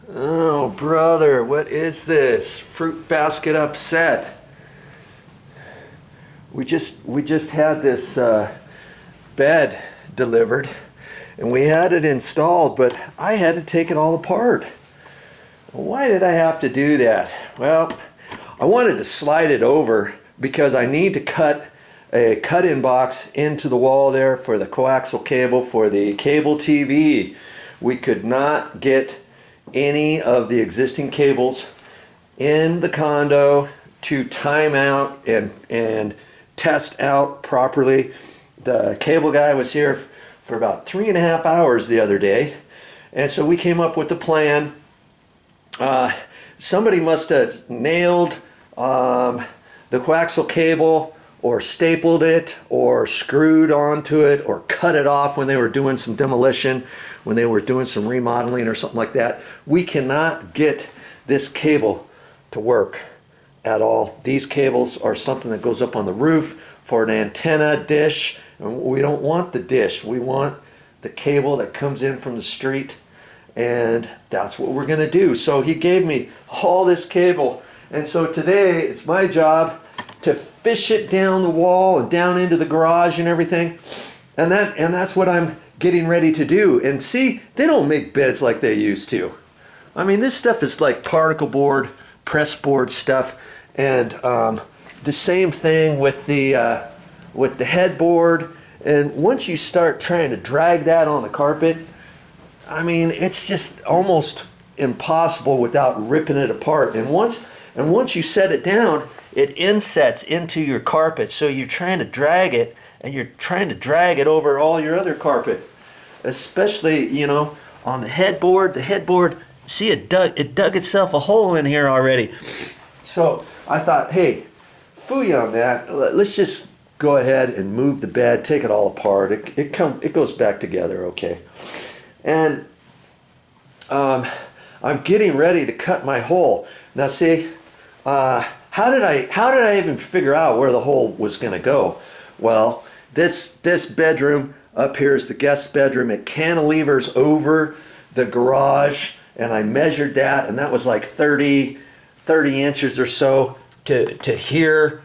Oh, brother, what is this? Fruit basket upset. We just had this bed delivered, and we had it installed, but I had to take it all apart. Why did I have to do that? Well, I wanted to slide it over because I need to cut a cut-in box into the wall there for the coaxial cable for the cable TV. We could not get any of the existing cables in the condo to time out and test out properly. The cable guy was here for about 3.5 hours the other day, and so we came up with a plan. Somebody must have nailed the coaxial cable or stapled it or screwed onto it or cut it off when they were doing some demolition, when they were doing some remodeling or something like that. We cannot get this cable to work at all. These cables are something that goes up on the roof for an antenna dish, and we don't want the dish. We want the cable that comes in from the street, and that's what we're gonna do. So he gave me all this cable, and so today it's my job to fish it down the wall and down into the garage and everything, and that's what I'm getting ready to do. And see, they don't make beds like they used to. I mean, this stuff is like particle board, press board stuff, and the same thing with the headboard. And once you start trying to drag that on the carpet, I mean, it's just almost impossible without ripping it apart. And once you set it down, it insets into your carpet. So you're trying to drag it, and you're trying to drag it over all your other carpet, especially, you know, on the headboard. The headboard, see, it dug itself a hole in here already. So I thought, hey, phooey on that. Let's just go ahead and move the bed, take it all apart. It goes back together, okay. And I'm getting ready to cut my hole. Now see, how did I even figure out where the hole was going to go? Well, this bedroom up here is the guest bedroom. It cantilevers over the garage, and I measured that, and that was like 30 inches or so to here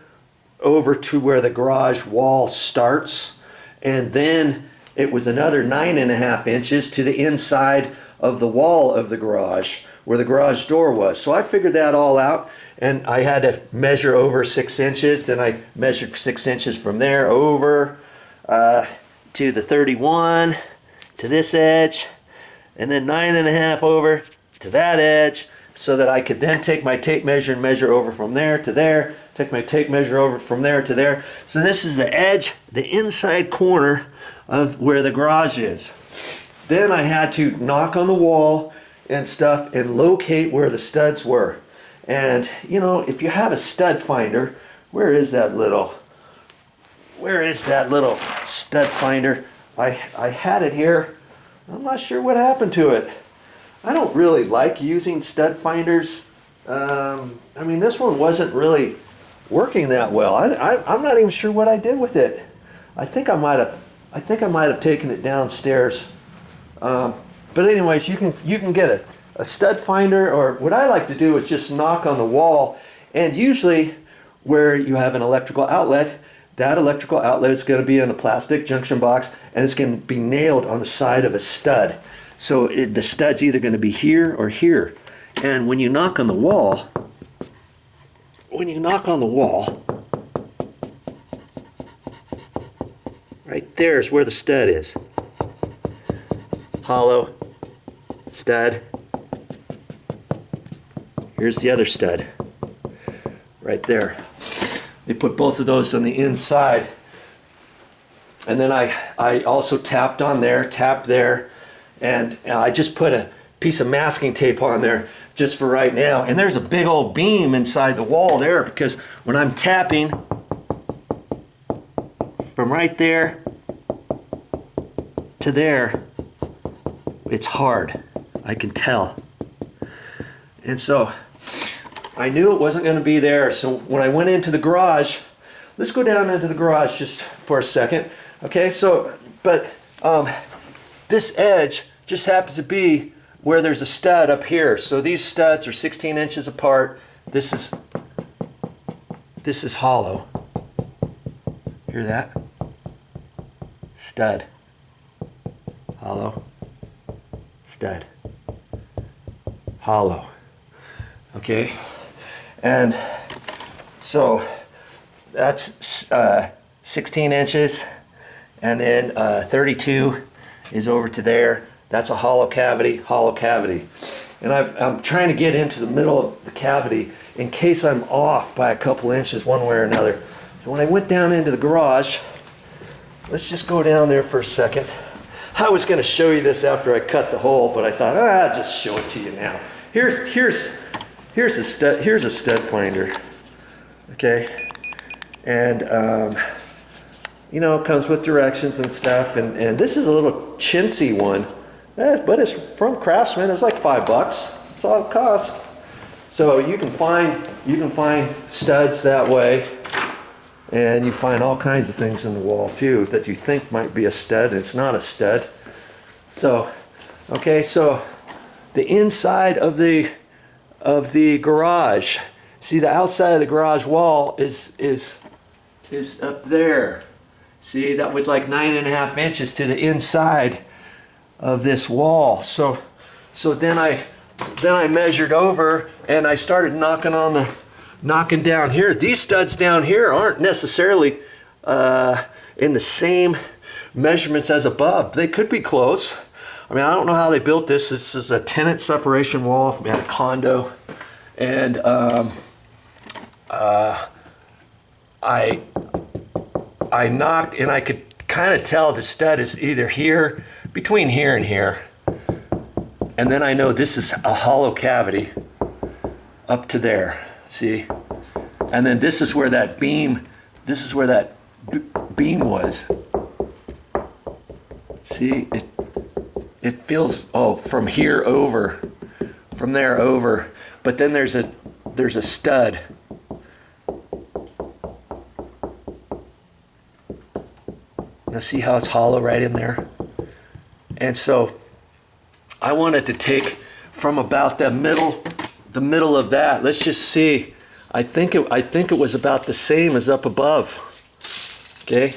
over to where the garage wall starts, and then it was another 9.5 inches to the inside of the wall of the garage where the garage door was. So I figured that all out, and I had to measure over 6 inches. Then I measured 6 inches from there over to the 31 to this edge, and then 9.5 over to that edge, so that I could then take my tape measure and measure over from there to there, take my tape measure over from there to there. So this is the edge, the inside corner of where the garage is. Then I had to knock on the wall and stuff and locate where the studs were. And you know, if you have a stud finder, where is that little stud finder? I had it here. I'm not sure what happened to it. I don't really like using stud finders. I mean, this one wasn't really working that well. I'm not even sure what I did with it. I think I might have taken it downstairs. But anyways, you can get a stud finder, or what I like to do is just knock on the wall, and usually where you have an electrical outlet, that electrical outlet is going to be in a plastic junction box, and it's going to be nailed on the side of a stud. So the stud's either going to be here or here. And when you knock on the wall, right there is where the stud is. Hollow, stud. Here's the other stud, right there. They put both of those on the inside. And then I also tapped on there, tapped there, and I just put a piece of masking tape on there just for right now. And there's a big old beam inside the wall there, because when I'm tapping from right there to there, it's hard. I can tell. And so I knew it wasn't going to be there. So when I went into the garage, let's go down into the garage just for a second. Okay, so, but this edge just happens to be where there's a stud up here. So these studs are 16 inches apart. This is hollow. Hear that? Stud. Hollow. Stud. Hollow. Okay? And so that's 16 inches, and then 32 is over to there. That's a hollow cavity, hollow cavity. And I'm trying to get into the middle of the cavity in case I'm off by a couple inches one way or another. So when I went down into the garage, let's just go down there for a second. I was going to show you this after I cut the hole, but I thought, I'll just show it to you now. Here's a stud finder, okay, and you know, it comes with directions and stuff, and this is a little chintzy one, but it's from Craftsman. It was like $5. That's all it cost. So you can find studs that way, and you find all kinds of things in the wall too that you think might be a stud, and it's not a stud. So, okay, so the inside of the garage. See, the outside of the garage wall is up there. See, that was like 9.5 inches to the inside of this wall. So then I measured over and I started knocking down here. These studs down here aren't necessarily in the same measurements as above. They could be close. I mean, I don't know how they built this. This is a tenant separation wall from a condo, and I knocked, and I could kind of tell the stud is either here, between here and here, and then I know this is a hollow cavity up to there. See, and then this is where that beam. This is where that beam was. See it. It feels, oh, from here over, from there over, but then there's a stud. Now see how it's hollow right in there? And so I wanted to take from about the middle of that. Let's just see. I think it was about the same as up above. Okay,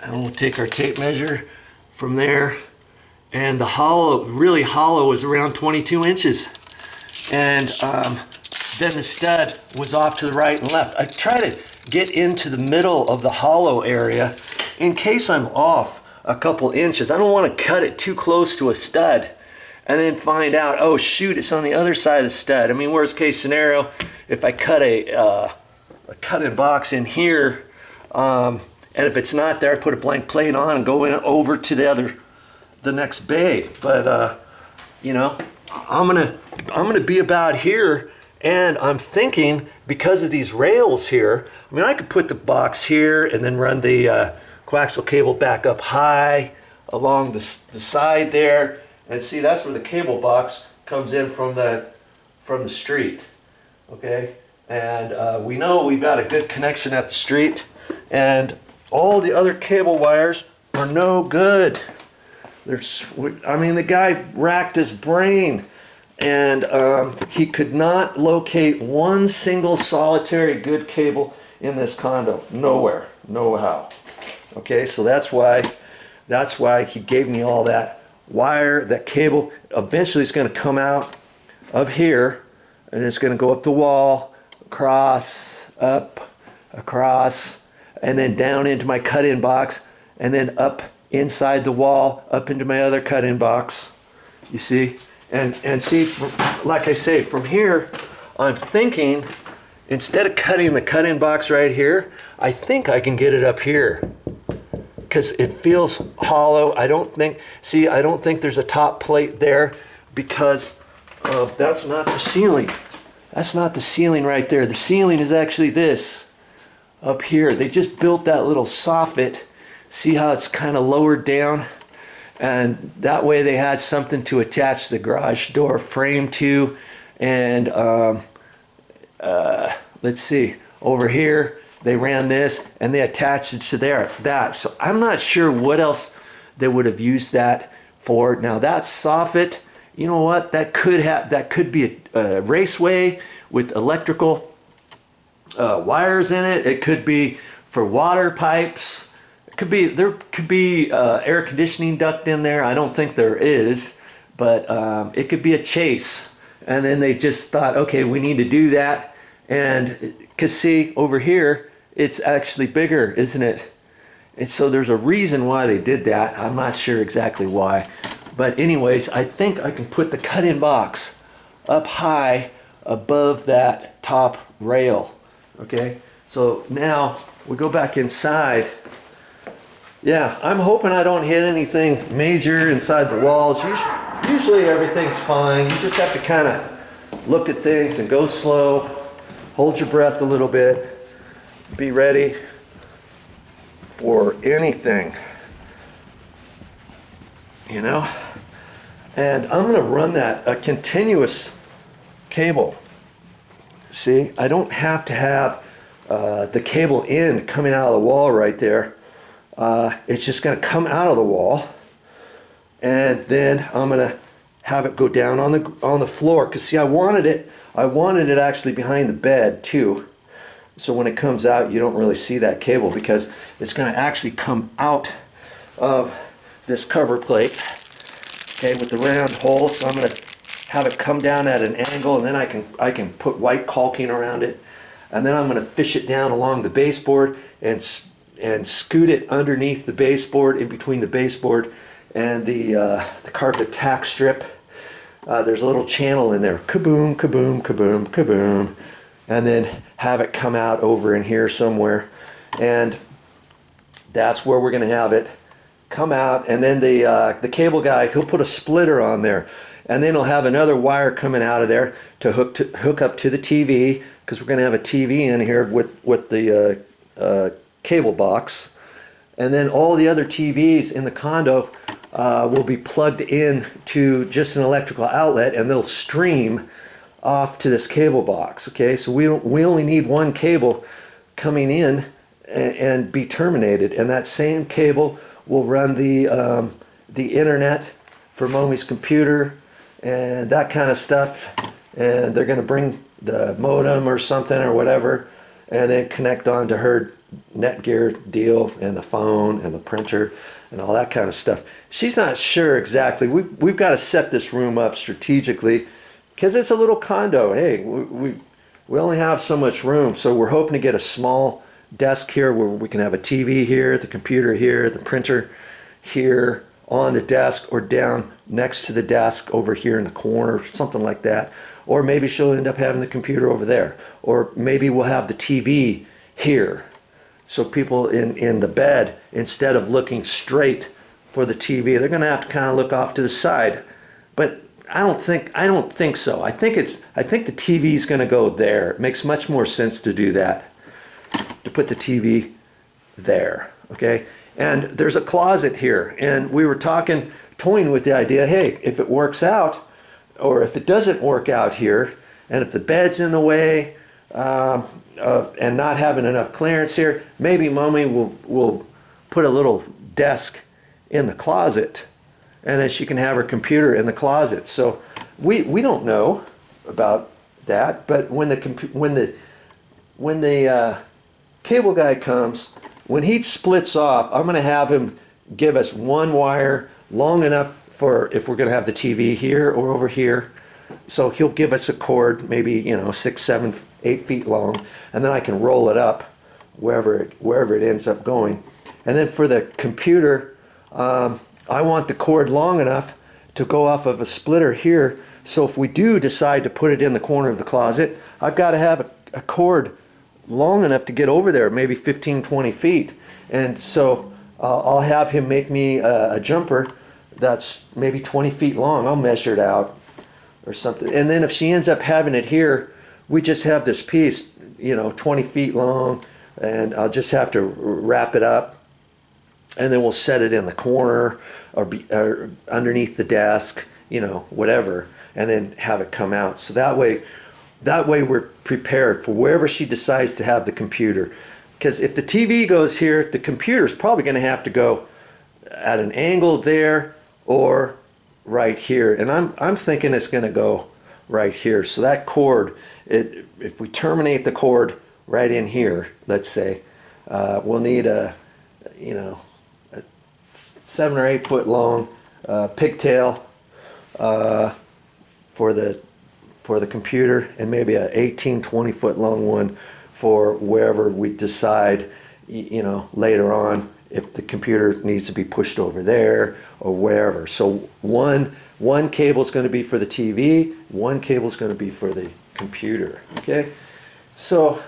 and we'll take our tape measure from there. And the hollow, really hollow, was around 22 inches. And then the stud was off to the right and left. I try to get into the middle of the hollow area in case I'm off a couple inches. I don't want to cut it too close to a stud and then find out, oh shoot, it's on the other side of the stud. I mean, worst case scenario, if I cut a cut-in box in here, and if it's not there, I put a blank plate on and go in over to the next bay. But you know, I'm gonna be about here, and I'm thinking because of these rails here, I mean, I could put the box here and then run the coaxial cable back up high along the side there, and see, that's where the cable box comes in from the street. Okay, and we know we've got a good connection at the street, and all the other cable wires are no good. I mean, the guy racked his brain, and he could not locate one single solitary good cable in this condo. Nowhere, no how. Okay, so that's why he gave me all that wire, that cable. Eventually it's going to come out of here, and it's going to go up the wall, across, up, across, and then down into my cut-in box, and then up inside the wall, up into my other cut-in box. You see? And see, like I say, from here, I'm thinking, instead of cutting the cut-in box right here, I think I can get it up here, because it feels hollow. I don't think there's a top plate there, because that's not the ceiling. That's not the ceiling right there. The ceiling is actually this up here. They just built that little soffit. See how it's kind of lowered down? And that way they had something to attach the garage door frame to. And let's see, over here they ran this and they attached it to that. So I'm not sure what else they would have used that for. Now that soffit you know what, that could be a raceway with electrical wires in it. It could be for water pipes. There could be air conditioning duct in there. I don't think there is, but it could be a chase. And then they just thought, okay, we need to do that. And because see, over here, it's actually bigger, isn't it? And so there's a reason why they did that. I'm not sure exactly why. But anyways, I think I can put the cut-in box up high above that top rail. Okay, so now we go back inside. Yeah, I'm hoping I don't hit anything major inside the walls. Usually everything's fine. You just have to kind of look at things and go slow. Hold your breath a little bit. Be ready for anything, you know. And I'm going to run a continuous cable. See, I don't have to have the cable end coming out of the wall right there. It's just going to come out of the wall, and then I'm going to have it go down on the floor. Because see, I wanted it actually behind the bed too. So when it comes out, you don't really see that cable because it's going to actually come out of this cover plate, okay, with the round hole. So I'm going to have it come down at an angle, and then I can put white caulking around it, and then I'm going to fish it down along the baseboard and scoot it underneath the baseboard, in between the baseboard and the carpet tack strip. There's a little channel in there. Kaboom, kaboom, kaboom, kaboom. And then have it come out over in here somewhere. And that's where we're going to have it come out. And then the cable guy, he'll put a splitter on there. And then he'll have another wire coming out of there to hook up to the TV, because we're going to have a TV in here with the cable box. And then all the other TVs in the condo will be plugged in to just an electrical outlet, and they'll stream off to this cable box. Okay, so we only need one cable coming in and be terminated, and that same cable will run the internet for Mommy's computer and that kind of stuff. And they're going to bring the modem or something or whatever, and then connect on to her Netgear deal and the phone and the printer and all that kind of stuff. She's not sure exactly. We've got to set this room up strategically, because it's a little condo. Hey, we only have so much room, so we're hoping to get a small desk here where we can have a TV here, the computer here, the printer here on the desk, or down next to the desk over here in the corner, something like that. Or maybe she'll end up having the computer over there, or maybe we'll have the TV here, so people in the bed, instead of looking straight for the TV, they're going to have to kind of look off to the side. But I don't think so. I think the TV is going to go there. It makes much more sense to do that, to put the TV there. Okay, and there's a closet here, and we were toying with the idea. Hey, if it works out, or if it doesn't work out here, and if the bed's in the way, and not having enough clearance here, maybe Mommy will put a little desk in the closet, and then she can have her computer in the closet. So we don't know about that, but when the cable guy comes, when he splits off, I'm going to have him give us one wire long enough for if we're going to have the TV here or over here. So he'll give us a cord, maybe 6, 7, 8 feet long, and then I can roll it up wherever it ends up going. And then for the computer, I want the cord long enough to go off of a splitter here. So if we do decide to put it in the corner of the closet, I've got to have a cord long enough to get over there, maybe 15, 20 feet. And so I'll have him make me a jumper that's maybe 20 feet long. I'll measure it out or something. And then if she ends up having it here, we just have this piece, 20 feet long, and I'll just have to wrap it up, and then we'll set it in the corner or underneath the desk, whatever, and then have it come out. So that way we're prepared for wherever she decides to have the computer. Because if the TV goes here, the computer's probably going to have to go at an angle there, or right here, and I'm thinking it's going to go right here. So that cord, if we terminate the cord right in here, let's say, we'll need a 7 or 8 foot long pigtail for the computer, and maybe a 18-20 foot long one for wherever we decide, later on, if the computer needs to be pushed over there or wherever. So one cable is going to be for the TV, one cable is going to be for the computer. Okay, so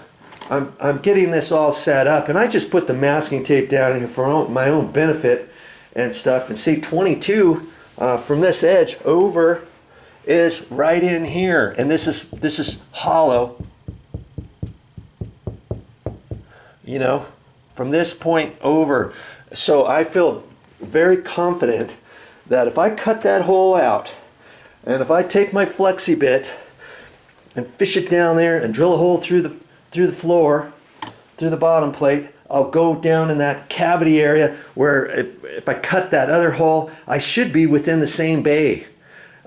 I'm getting this all set up, and I just put the masking tape down here for my own benefit and stuff. And see, 22 from this edge over is right in here, and this is hollow. From this point over. So I feel very confident that if I cut that hole out, and if I take my flexi bit and fish it down there and drill a hole through the floor, through the bottom plate, I'll go down in that cavity area where if I cut that other hole, I should be within the same bay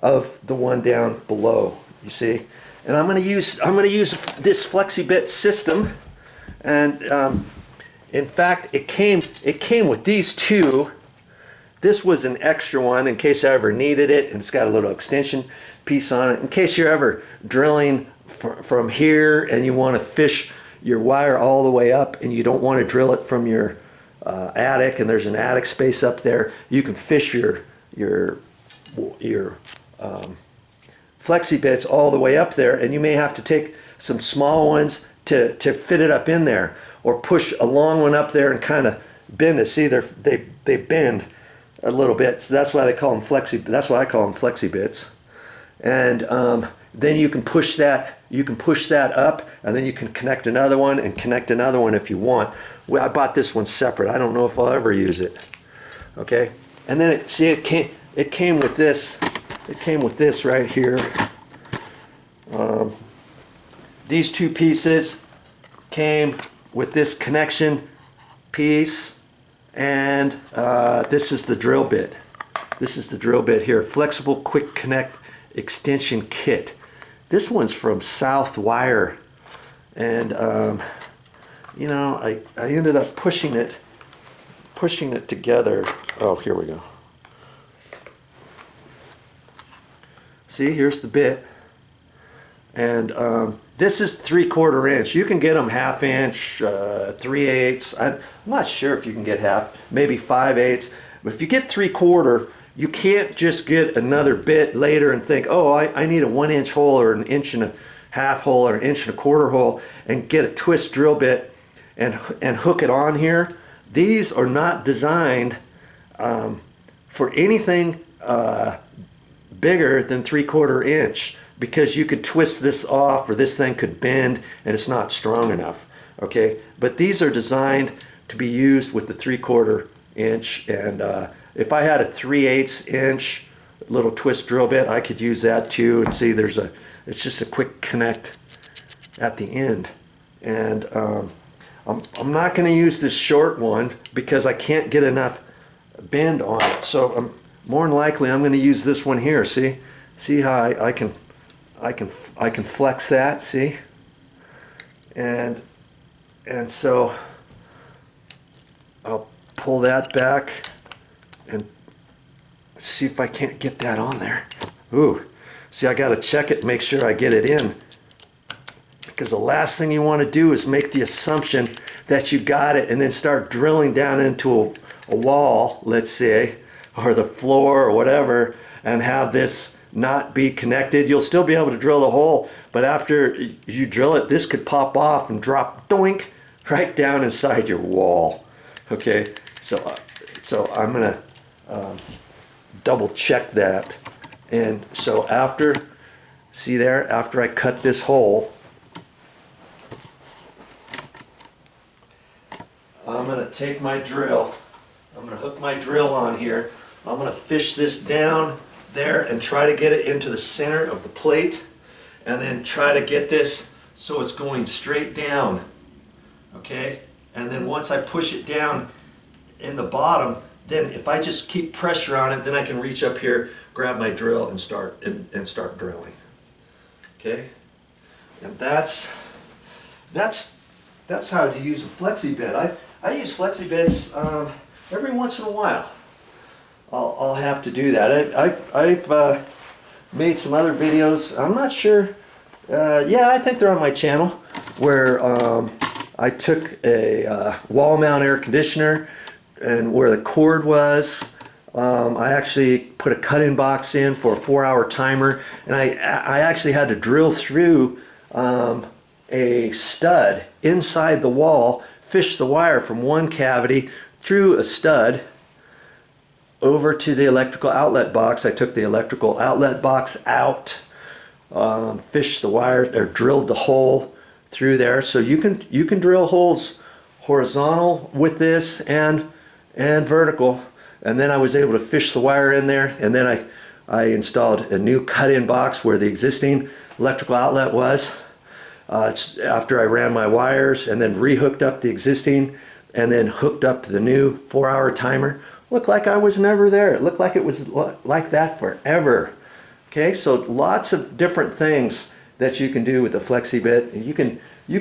of the one down below, you see. And I'm going to use this flexi bit system, and in fact, it came with these two. This was an extra one in case I ever needed it, and it's got a little extension piece on it in case you're ever drilling from here and you want to fish your wire all the way up, and you don't want to drill it from your attic, and there's an attic space up there. You can fish your flexi bits all the way up there, and you may have to take some small ones to fit it up in there, or push a long one up there and kind of bend it. See, they bend a little bit, so that's why they call them flexi. That's why I call them flexi bits. And then you can push that. You can push that up, and then you can connect another one and connect another one if you want. Well, I bought this one separate. I don't know if I'll ever use it. Okay, and then it came with this. It came with this right here. These two pieces came with this connection piece, and this is the drill bit. This is the drill bit here. Flexible Quick Connect Extension Kit. This one's from South Wire, and I ended up pushing it together. Oh, here we go. See, here's the bit, and this is 3/4 inch. You can get them 1/2 inch, 3/8. I'm not sure if you can get half, maybe 5/8. But if you get 3/4, you can't just get another bit later and think, oh, I need a 1 inch hole or an 1.5 inch hole or an 1 1/4 hole, and get a twist drill bit and hook it on here. These are not designed for anything bigger than 3/4 inch, because you could twist this off, or this thing could bend and it's not strong enough. Okay, but these are designed to be used with the 3/4 inch, and if I had a 3/8 inch little twist drill bit, I could use that too. And see, it's just a quick connect at the end. And I'm not going to use this short one because I can't get enough bend on it. So more than likely I'm going to use this one here. See how I can flex that. See, and so I'll pull that back and see if I can't get that on there. Ooh, see, I got to check it, make sure I get it in, because the last thing you want to do is make the assumption that you got it and then start drilling down into a wall, let's say, or the floor or whatever, and have this not be connected. You'll still be able to drill the hole, but after you drill it, this could pop off and drop doink right down inside your wall. Okay, so I'm gonna double check that. And so after I cut this hole, I'm gonna take my drill, I'm gonna hook my drill on here, I'm gonna fish this down there and try to get it into the center of the plate, and then try to get this so it's going straight down. Okay, and then once I push it down in the bottom, then if I just keep pressure on it, then I can reach up here, grab my drill and start drilling. Okay, and that's how to use a flexi bit. I use flexi bits every once in a while. I'll have to do that. I've made some other videos. I'm not sure. Yeah, I think they're on my channel, where I took a wall mount air conditioner, and where the cord was, I actually put a cut-in box in for a 4-hour timer, and I actually had to drill through a stud inside the wall, fish the wire from one cavity through a stud over to the electrical outlet box. I took the electrical outlet box out, fished the wire, or drilled the hole through there. So you can drill holes horizontal with this and vertical. And then I was able to fish the wire in there, and then I installed a new cut-in box where the existing electrical outlet was. After I ran my wires and then rehooked up the existing and then hooked up to the new 4-hour timer. Looked like I was never there. It looked like it was like that forever. Okay, so lots of different things that you can do with the flexi bit. You can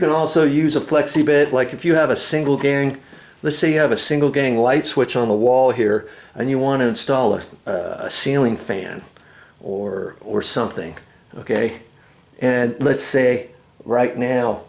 also use a flexi bit, like if you have a single gang, let's say you have a single gang light switch on the wall here, and you want to install a ceiling fan or something. Okay, and let's say right now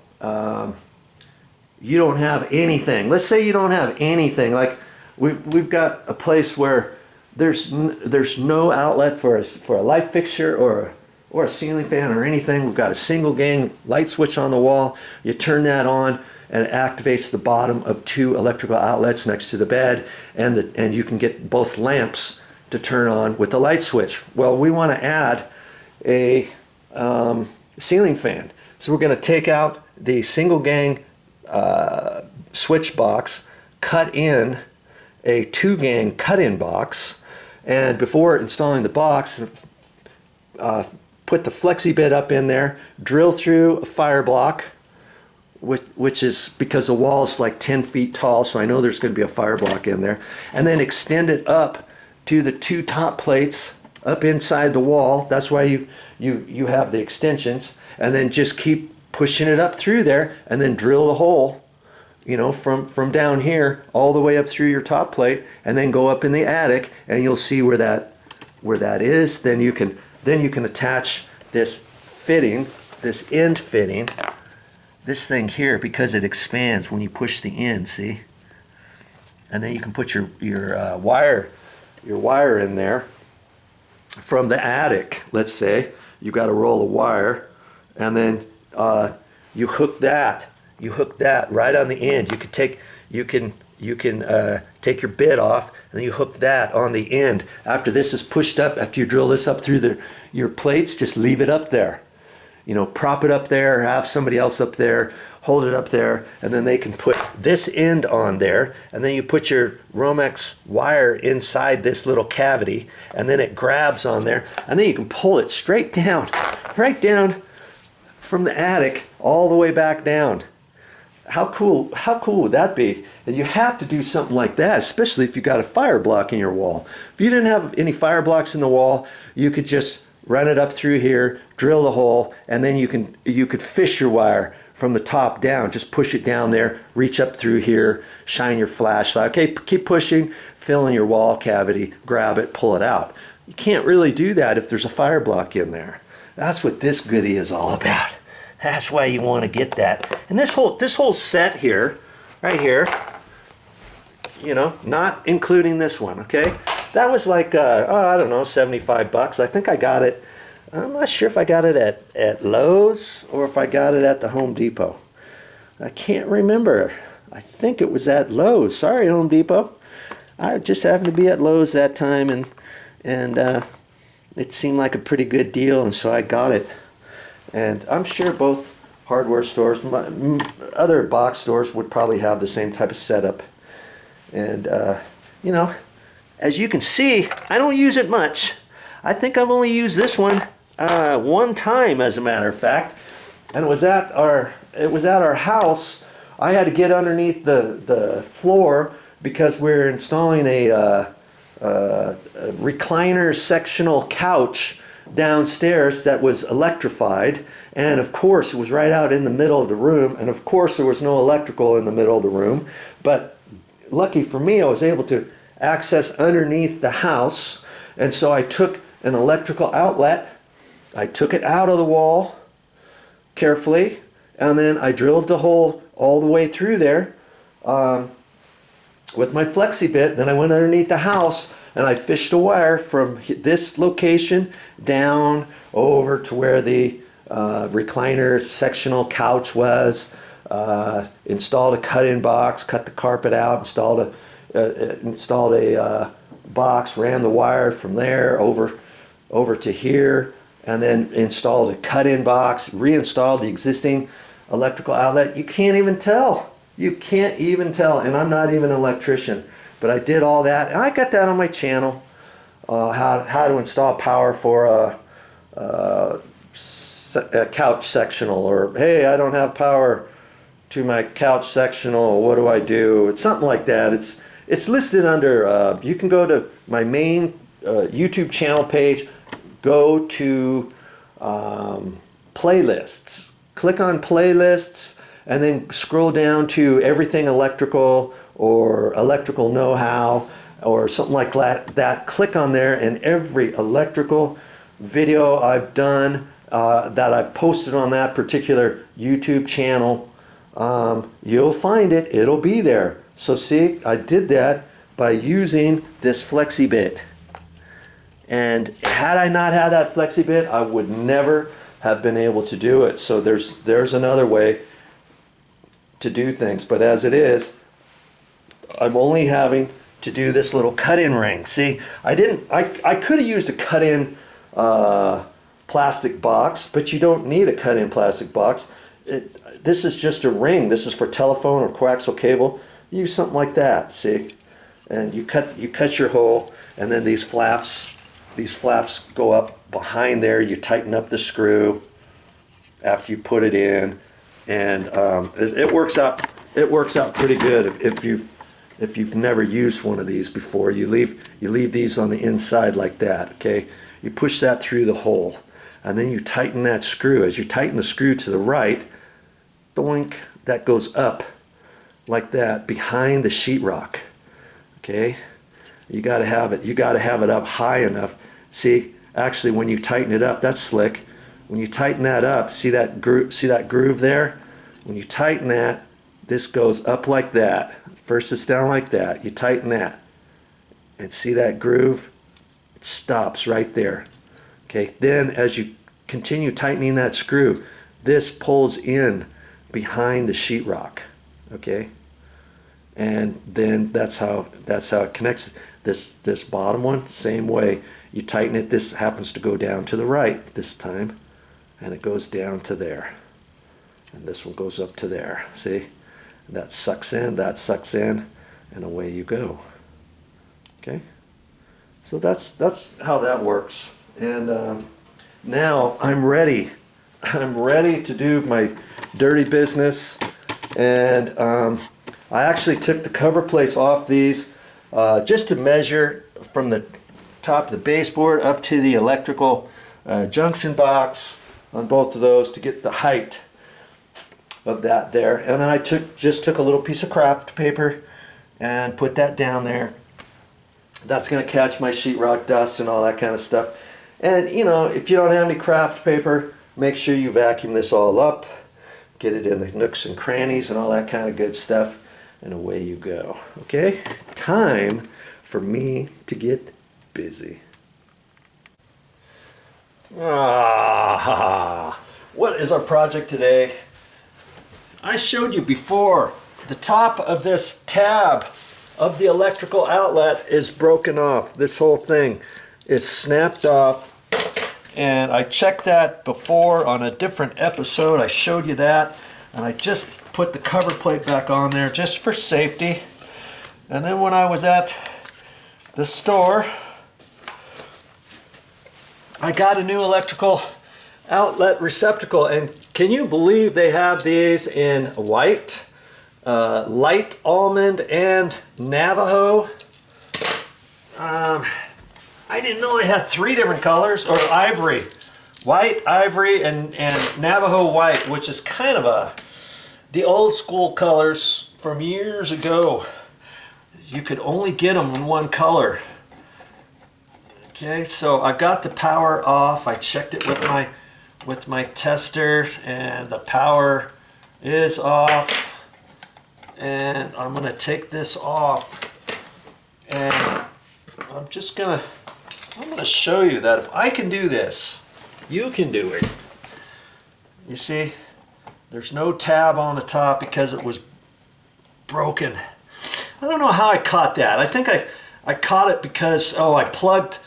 you don't have anything. Let's say you don't have anything. Like we've got a place where there's no outlet for a light fixture or a ceiling fan or anything. We've got a single gang light switch on the wall. You turn that on, and it activates the bottom of 2 electrical outlets next to the bed, and you can get both lamps to turn on with the light switch. Well, we want to add a ceiling fan. So we're going to take out the single gang switch box, cut in a 2-gang cut-in box, and before installing the box, put the flexi bit up in there, drill through a fire block, which is because the wall is like 10 feet tall, so I know there's going to be a fire block in there, and then extend it up to the 2 top plates up inside the wall. That's why you have the extensions, and then just keep pushing it up through there, and then drill the hole, you know, from down here all the way up through your top plate, and then go up in the attic, and you'll see where that is. Then you can attach this fitting, this end fitting, this thing here, because it expands when you push the end, see? And then you can put your wire in there from the attic. Let's say you got a roll of wire, and then you hook that right on the end. You can take your bit off, and then you hook that on the end. After this is pushed up, after you drill this up through your plates, just leave it up there. You know, prop it up there, or have somebody else up there, hold it up there, and then they can put this end on there, and then you put your Romex wire inside this little cavity, and then it grabs on there, and then you can pull it straight down, right down from the attic all the way back down. How cool would that be? And you have to do something like that, especially if you got a fire block in your wall. If you didn't have any fire blocks in the wall, you could just run it up through here, drill the hole, and then you could fish your wire from the top down. Just push it down there, reach up through here, shine your flashlight. Okay, keep pushing, fill in your wall cavity, grab it, pull it out. You can't really do that if there's a fire block in there. That's what this goodie is all about. That's why you want to get that. And this whole set here, right here, you know, not including this one, okay? That was like, I don't know, 75 bucks. I think I got it, I'm not sure if I got it at Lowe's or if I got it at the Home Depot. I can't remember. I think it was at Lowe's. Sorry, Home Depot. I just happened to be at Lowe's that time, and it seemed like a pretty good deal, and so I got it. And I'm sure both hardware stores, other box stores would probably have the same type of setup. And, you know, as you can see, I don't use it much. I think I've only used this one one time, as a matter of fact. And it was at our house. I had to get underneath the floor because we're installing a recliner sectional couch downstairs that was electrified, and of course it was right out in the middle of the room, and of course there was no electrical in the middle of the room, but lucky for me I was able to access underneath the house. And so I took an electrical outlet, I took it out of the wall carefully, and then I drilled the hole all the way through there with my flexi bit. Then I went underneath the house and I fished a wire from this location down over to where the recliner sectional couch was, installed a cut-in box, cut the carpet out, installed a box, ran the wire from there over to here, and then installed a cut-in box, reinstalled the existing electrical outlet. You can't even tell. You can't even tell, and I'm not even an electrician, but I did all that, and I got that on my channel, how to install power for a couch sectional, or hey, I don't have power to my couch sectional, what do I do? It's something like that. It's listed under, you can go to my main YouTube channel page, go to playlists, click on playlists, and then scroll down to everything electrical or electrical know-how or something like that. Click on there, and every electrical video I've done that I've posted on that particular YouTube channel, you'll find it. It'll be there. So see, I did that by using this flexi bit. And had I not had that flexi bit, I would never have been able to do it. So there's another way to do things. But as it is, I'm only having to do this little cut-in ring. See, I could have used a cut-in plastic box, but you don't need a cut-in plastic box. This is just a ring. This is for telephone or coaxial cable. Use something like that, see? And you cut your hole, and then these flaps go up behind there. You tighten up the screw after you put it in, and it works out pretty good if you've never used one of these before. You leave these on the inside like that, okay? You push that through the hole, and then you tighten that screw. As you tighten the screw to the right, doink, that goes up like that behind the sheetrock. Okay, you got to have it up high enough. See, actually, when you tighten it up, that's slick. When you tighten that up, see that groove there? When you tighten that, this goes up like that. First it's down like that. You tighten that, and see that groove? It stops right there. Okay, then as you continue tightening that screw, this pulls in behind the sheetrock. Okay, and then that's how it connects. This bottom one, same way. You tighten it. This happens to go down to the right this time, and it goes down to there, and this one goes up to there. See, and that sucks in, and away you go. Okay, so that's how that works. And now I'm ready to do my dirty business. And I actually took the cover plates off these just to measure from the top of the baseboard up to the electrical junction box on both of those to get the height of that there. And then I just took a little piece of craft paper and put that down there. That's going to catch my sheetrock dust and all that kind of stuff. And you know, if you don't have any craft paper, make sure you vacuum this all up. Get it in the nooks and crannies and all that kind of good stuff, and away you go. Okay, time for me to get busy. What is our project today? I showed you before, the top of this tab of the electrical outlet is broken off. This whole thing is snapped off. And I checked that before on a different episode. I showed you that. And I just put the cover plate back on there just for safety. And then when I was at the store, I got a new electrical outlet receptacle. And can you believe they have these in white, light almond, and Navajo? I didn't know they had 3 different colors, or ivory. White, ivory, and Navajo white, which is kind of the old school colors from years ago. You could only get them in one color. Okay, so I've got the power off. I checked it with my tester, and the power is off. And I'm gonna take this off, and I'm gonna show you that if I can do this, you can do it. You see, there's no tab on the top because it was broken. I don't know how I caught that. I think I caught it because, I plugged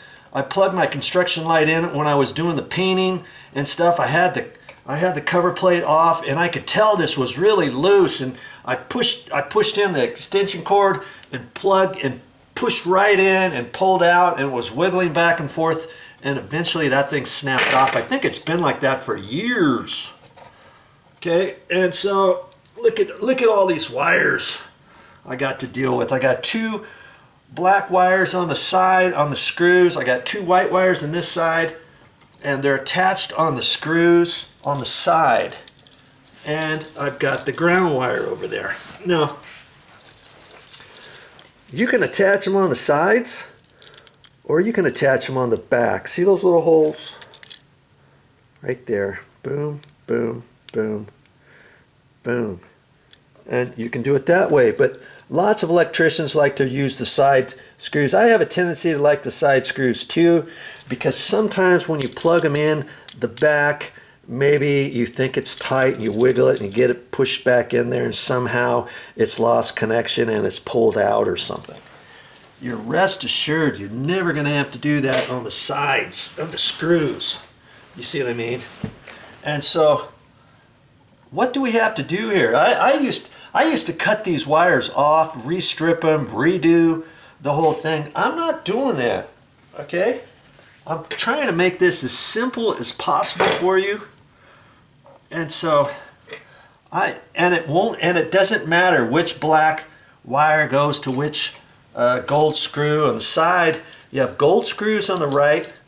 my construction light in when I was doing the painting and stuff. I had the cover plate off, and I could tell this was really loose, and I pushed in the extension cord and pushed right in and pulled out, and was wiggling back and forth, and eventually that thing snapped off. I think it's been like that for years. Okay, and so look at all these wires I got to deal with. I got 2 black wires on the side on the screws. I got 2 white wires on this side, and they're attached on the screws on the side. And I've got the ground wire over there. Now, you can attach them on the sides, or you can attach them on the back. See those little holes? Right there. Boom, boom, boom, boom. And you can do it that way, but lots of electricians like to use the side screws. I have a tendency to like the side screws too, because sometimes when you plug them in the back, maybe you think it's tight and you wiggle it and you get it pushed back in there, and somehow it's lost connection and it's pulled out or something. You're rest assured you're never going to have to do that on the sides of the screws. You see what I mean? And so what do we have to do here? I used to cut these wires off, restrip them, redo the whole thing. I'm not doing that, okay? I'm trying to make this as simple as possible for you. And so it doesn't matter which black wire goes to which gold screw. On the side, you have gold screws on the right,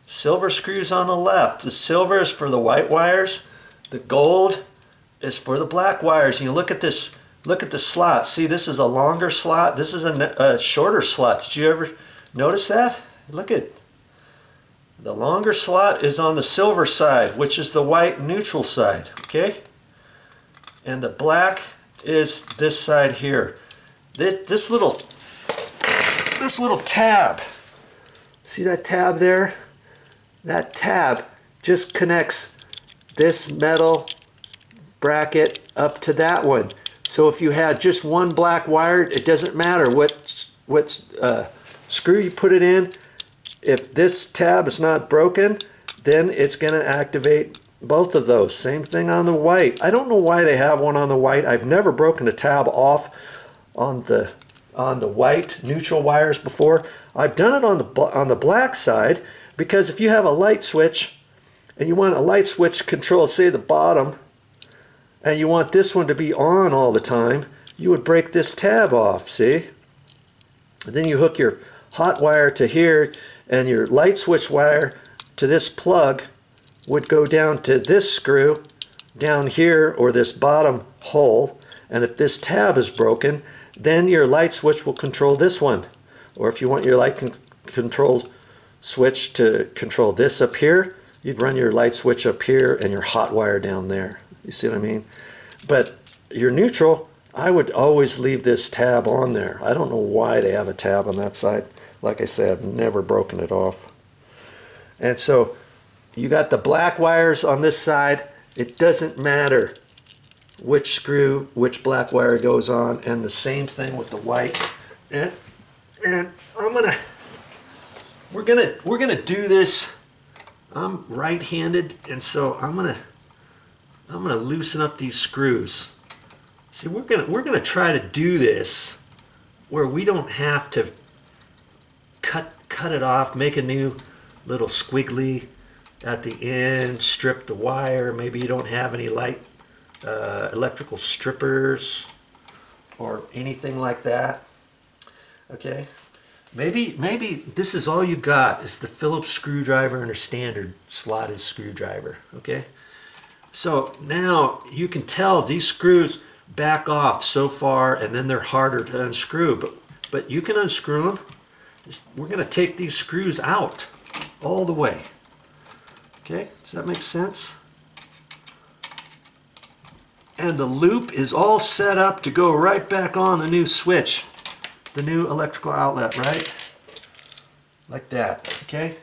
silver screws on the left. The silver is for the white wires, the gold is for the black wires. You look at this, look at the slot. See, this is a longer slot, this is a shorter slot. Did you ever notice that? Look at the longer slot is on the silver side, which is the white neutral side, okay? And the black is this side here. This little tab, see that tab there? That tab just connects this metal bracket up to that one. So if you had just one black wire, it doesn't matter what screw you put it in. If this tab is not broken, then it's going to activate both of those. Same thing on the white. I don't know why they have one on the white. I've never broken a tab off on the white neutral wires before. I've done it on the black side, because if you have a light switch and you want a light switch control, say the bottom, and you want this one to be on all the time, you would break this tab off, see? And then you hook your hot wire to here, and your light switch wire to this plug would go down to this screw down here, or this bottom hole. And if this tab is broken, then your light switch will control this one. Or if you want your light control switch to control this up here, you'd run your light switch up here and your hot wire down there. You see what I mean? But your neutral, I would always leave this tab on there. I don't know why they have a tab on that side. Like I said, I've never broken it off. And so you got the black wires on this side. It doesn't matter which screw, which black wire goes on, and the same thing with the white. And we're gonna do this. I'm right-handed, and so I'm gonna loosen up these screws. See, we're gonna try to do this where we don't have to cut it off, make a new little squiggly at the end, strip the wire. Maybe you don't have any light electrical strippers or anything like that. Okay, maybe this is all you got is the Phillips screwdriver and a standard slotted screwdriver, okay? So now you can tell these screws back off so far and then they're harder to unscrew, but you can unscrew them. We're gonna take these screws out all the way. Okay, does that make sense? And the loop is all set up to go right back on the new switch, the new electrical outlet, right? Like that, okay?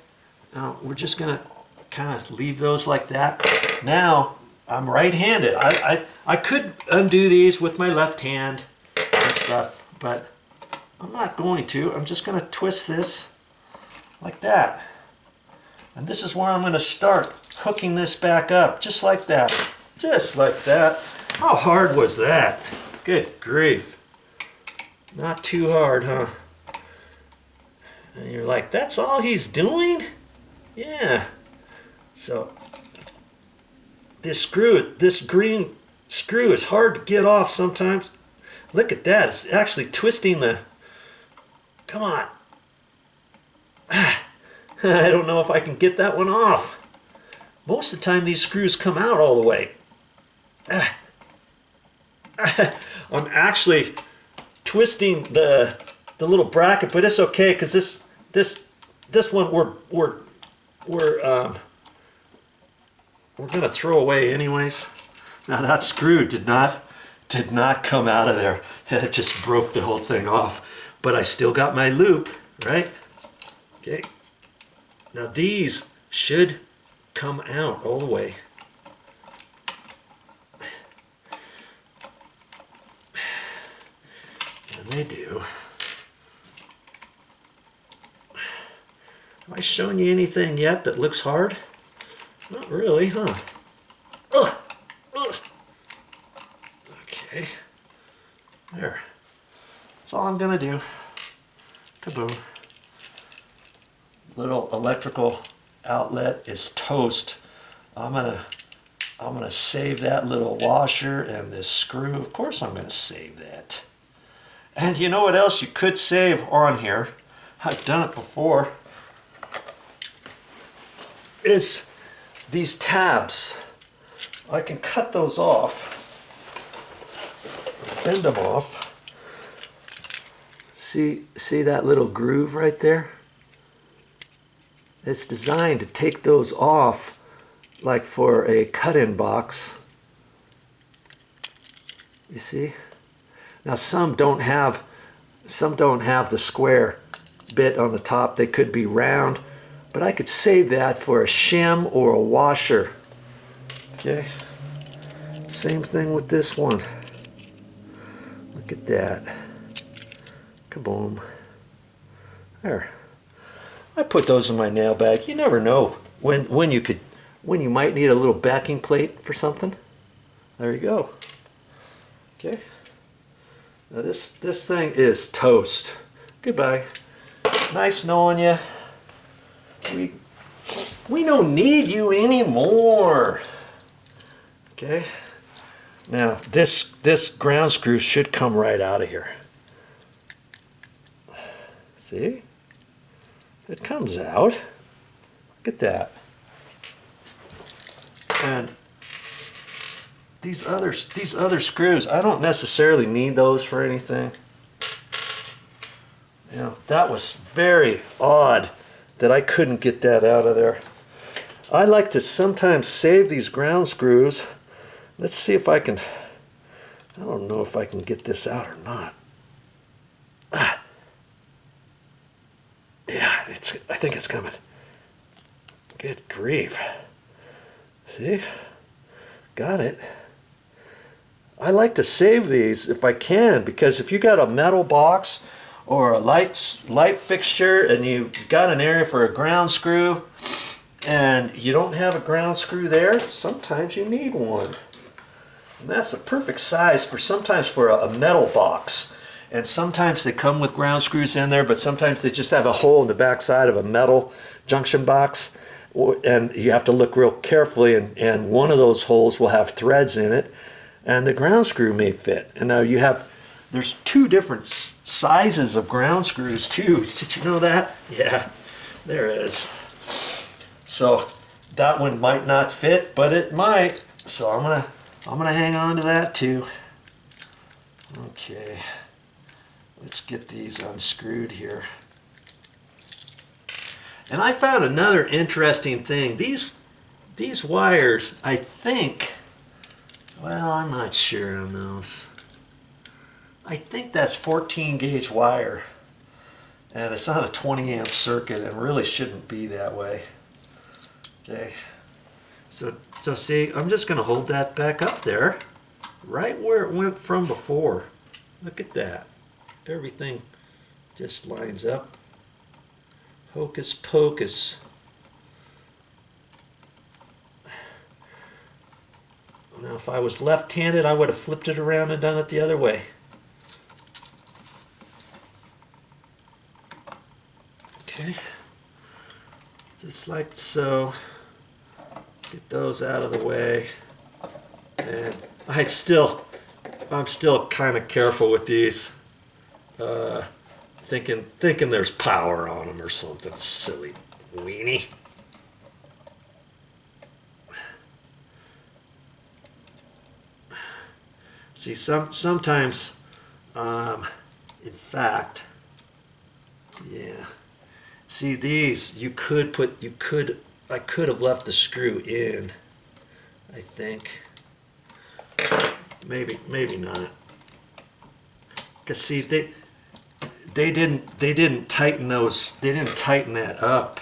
Now we're just gonna kind of leave those like that. Now I'm right-handed. I could undo these with my left hand and stuff, but I'm not going to. I'm just gonna twist this like that. And this is where I'm gonna start hooking this back up, just like that. Just like that. How hard was that? Good grief. Not too hard, huh? And you're like, that's all he's doing? Yeah. So this green screw is hard to get off sometimes. Look at that, it's actually twisting the, come on. I don't know if I can get that one off. Most of the time these screws come out all the way. I'm actually twisting the little bracket, but it's okay because this one we're gonna throw away anyways. Now that screw did not come out of there. It just broke the whole thing off. But I still got my loop, right? Okay. Now these should come out all the way. And they do. Have I shown you anything yet that looks hard? Not really, huh? Ugh. Ugh. Okay. There. That's all I'm gonna do. Kaboom. Little electrical outlet is toast. I'm gonna save that little washer and this screw. Of course I'm gonna save that. And you know what else you could save on here? I've done it before. Is these tabs. I can cut those off, bend them off. See that little groove right there? It's designed to take those off like for a cut-in box. You see? Now some don't have the square bit on the top. They could be round, but I could save that for a shim or a washer. Okay. Same thing with this one. Look at that. Kaboom. There. I put those in my nail bag. You never know when you might need a little backing plate for something. There you go. Okay. Now this thing is toast. Goodbye. Nice knowing you. We don't need you anymore. Okay. Now this ground screw should come right out of here. See? It comes out. Look at that. And these other screws, I don't necessarily need those for anything. You know, that was very odd that I couldn't get that out of there. I like to sometimes save these ground screws. Let's see if I can, I don't know if I can get this out or not. Yeah, I think it's coming. Good grief. See? Got it. I like to save these if I can, because if you got a metal box or a light fixture and you've got an area for a ground screw and you don't have a ground screw there, sometimes you need one. And that's the perfect size for sometimes for a metal box. And sometimes they come with ground screws in there, but sometimes they just have a hole in the back side of a metal junction box. And you have to look real carefully, and one of those holes will have threads in it, and the ground screw may fit. And now you have there's two different sizes of ground screws too. Did you know that? Yeah, there is. So that one might not fit, but it might. So I'm gonna hang on to that too. Okay, let's get these unscrewed here. And I found another interesting thing. These wires, I think, well, I'm not sure on those. I think that's 14 gauge wire, and it's on a 20 amp circuit and really shouldn't be that way. Okay, so see, I'm just going to hold that back up there, right where it went from before. Look at that. Everything just lines up. Hocus pocus. Now if I was left-handed, I would have flipped it around and done it the other way. Okay, just like so. Get those out of the way. And I'm still kind of careful with these. Thinking there's power on them or something silly weenie. See, sometimes, in fact, yeah. See these, I could have left the screw in, I think. Maybe not. Cause see, they didn't tighten those. They didn't tighten that up.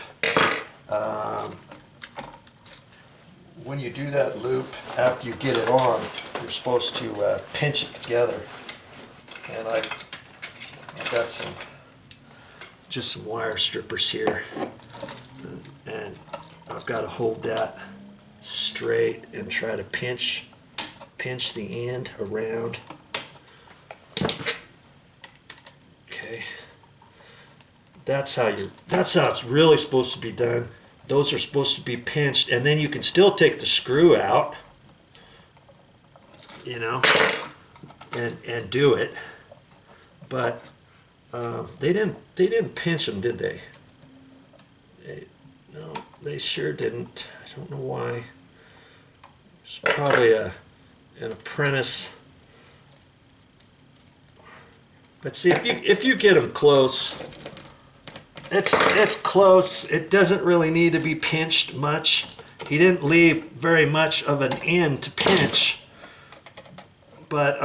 When you do that loop, after you get it on, you're supposed to pinch it together. And I've got just some wire strippers here, and I've got to hold that straight and try to pinch the end around. Okay, that's how it's really supposed to be done. Those are supposed to be pinched, and then you can still take the screw out, you know, and do it. But they didn't pinch them, did they? No, they sure didn't. I don't know why. It's probably an apprentice. But see, if you get them close, it's close. It doesn't really need to be pinched much. He didn't leave very much of an end to pinch. But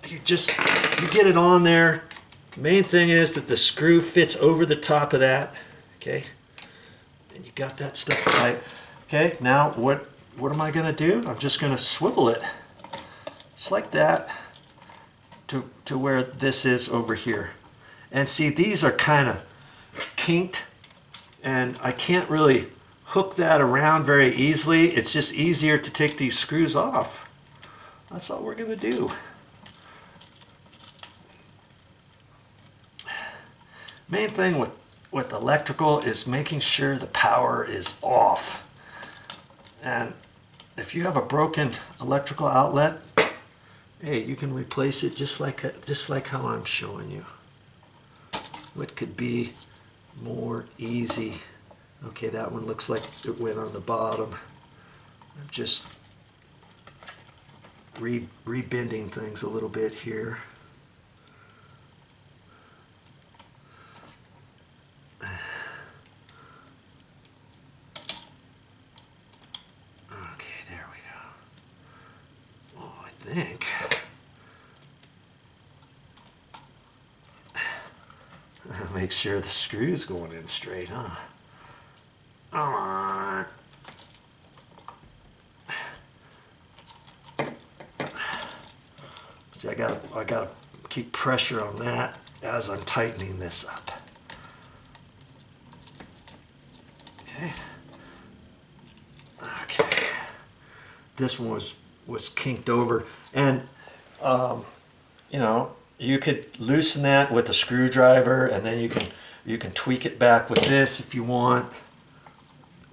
you get it on there. The main thing is that the screw fits over the top of that. Okay, and you got that stuff tight. Okay, now what am I gonna do? I'm just gonna swivel it. It's like that to where this is over here. And see, these are kind of kinked, and I can't really hook that around very easily. It's just easier to take these screws off. That's all we're gonna do. Main thing with electrical is making sure the power is off. And if you have a broken electrical outlet, hey, you can replace it just like how I'm showing you. What could be more easy? Okay, that one looks like it went on the bottom. I'm just rebending things a little bit here. Okay, there we go. Oh, I think. Make sure the screw's going in straight, huh? Come on. See, I gotta keep pressure on that as I'm tightening this up. Okay. Okay. This one was kinked over, and you know, you could loosen that with a screwdriver, and then you can tweak it back with this if you want,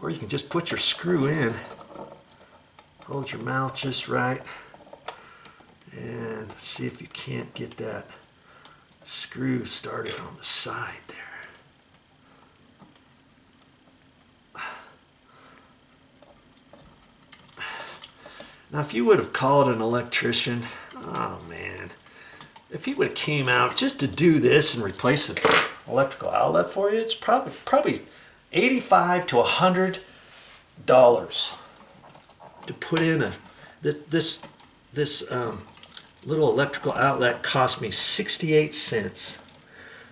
or you can just put your screw in. Hold your mouth just right, And let's see if you can't get that screw started on the side there. Now, if you would have called an electrician, oh man, if he would have came out just to do this and replace an electrical outlet for you, it's probably $85 to $100 to put in this little electrical outlet. Cost me 68 cents.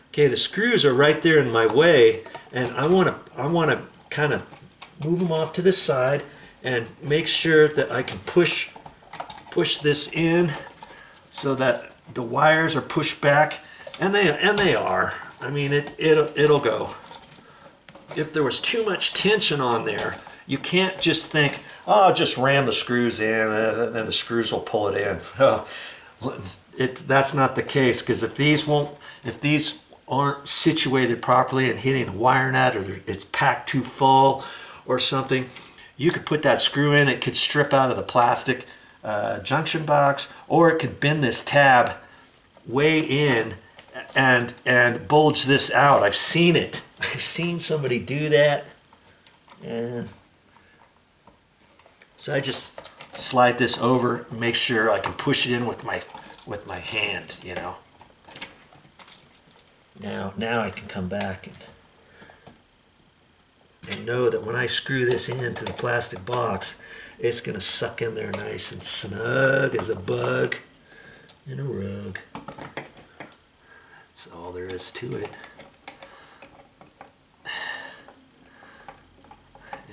Okay, the screws are right there in my way, and I want to kind of move them off to the side and make sure that I can push this in so that the wires are pushed back, and they are. I mean, it'll go. If there was too much tension on there, you can't just think, oh, I'll just ram the screws in and then the screws will pull it in. That's not the case, because if these aren't situated properly and hitting a wire nut, or it's packed too full or something, you could put that screw in, it could strip out of the plastic junction box, or it could bend this tab way in and bulge this out. I've seen it. I've seen somebody do that. And so I just slide this over and make sure I can push it in with my hand, you know. Now I can come back and know that when I screw this into the plastic box, it's going to suck in there nice and snug as a bug in a rug. That's all there is to it.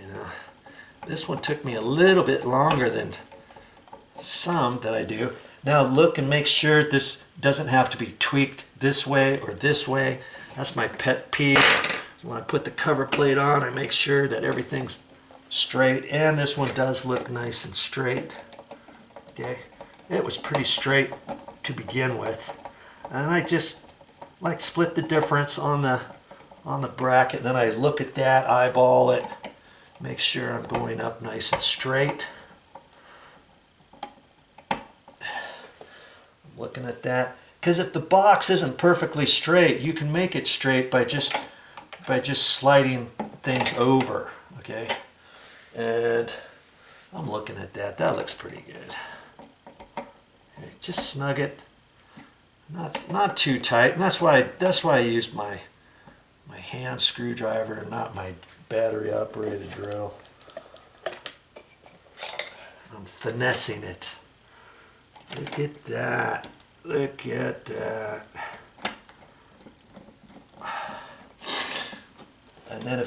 You know, this one took me a little bit longer than some that I do. Now look and make sure this doesn't have to be tweaked this way or this way. That's my pet peeve. When I put the cover plate on, I make sure that everything's straight, and this one does look nice and straight. Okay, it was pretty straight to begin with, and I just like split the difference on the bracket. Then I look at that, eyeball it, make sure I'm going up nice and straight. I'm looking at that, because if the box isn't perfectly straight, you can make it straight by just sliding things over. Okay, and I'm looking at that. That looks pretty good. Okay, just snug it, not too tight, and that's why I use my hand screwdriver and not my battery operated drill. I'm finessing it. Look at that. Look at that. And then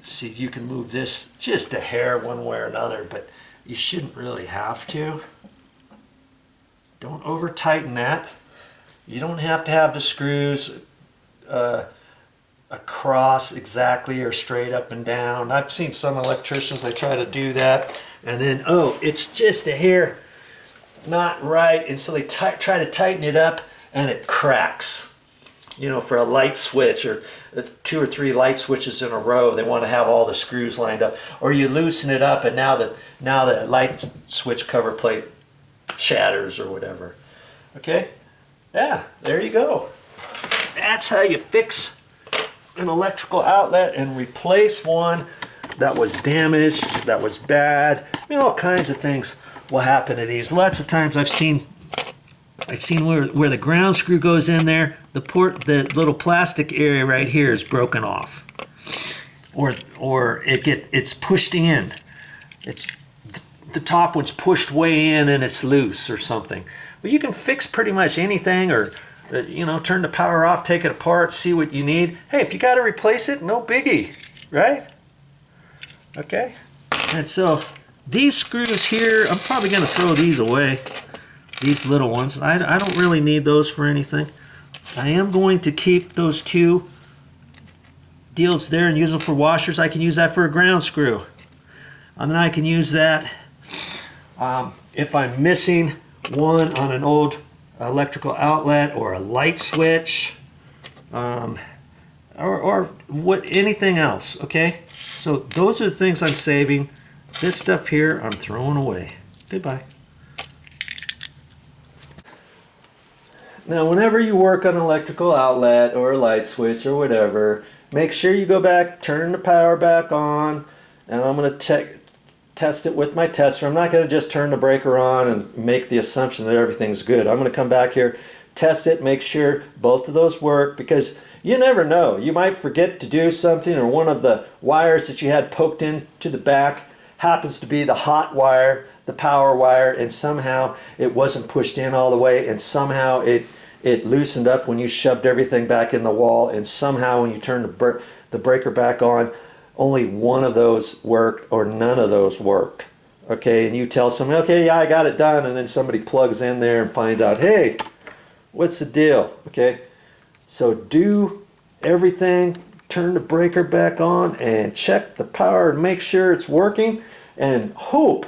see, you can move this just a hair one way or another, but you shouldn't really have to. Don't over tighten that. You don't have to have the screws across exactly or straight up and down. I've seen some electricians, they try to do that, and then, oh, it's just a hair not right, and so they try to tighten it up and it cracks. You know, for a light switch, or 2 or 3 light switches in a row, they want to have all the screws lined up. Or you loosen it up, and now the light switch cover plate shatters or whatever. Okay? Yeah, there you go. That's how you fix an electrical outlet and replace one that was damaged, that was bad. I mean, all kinds of things will happen to these. Lots of times I've seen where the ground screw goes in there, the little plastic area right here is broken off, or it's pushed in. It's the top one's pushed way in and it's loose or something. Well, you can fix pretty much anything, or you know, turn the power off, take it apart, see what you need. Hey, if you got to replace it, no biggie, right? Okay, and so these screws here, I'm probably going to throw these away. These little ones, I don't really need those for anything. I am going to keep those 2 deals there and use them for washers. I can use that for a ground screw. And then I can use that if I'm missing one on an old electrical outlet or a light switch, or anything else, okay? So those are the things I'm saving. This stuff here I'm throwing away. Goodbye. Now, whenever you work on an electrical outlet or a light switch or whatever, make sure you go back, turn the power back on, and I'm going to test it with my tester. I'm not going to just turn the breaker on and make the assumption that everything's good. I'm going to come back here, test it, make sure both of those work, because you never know. You might forget to do something, or one of the wires that you had poked into the back happens to be the hot wire, the power wire, and somehow it wasn't pushed in all the way, and somehow it loosened up when you shoved everything back in the wall, and somehow when you turned the breaker back on, only one of those worked or none of those worked. Okay, and you tell somebody, okay, yeah, I got it done, and then somebody plugs in there and finds out, hey, what's the deal? Okay, so do everything, turn the breaker back on and check the power and make sure it's working, and hope,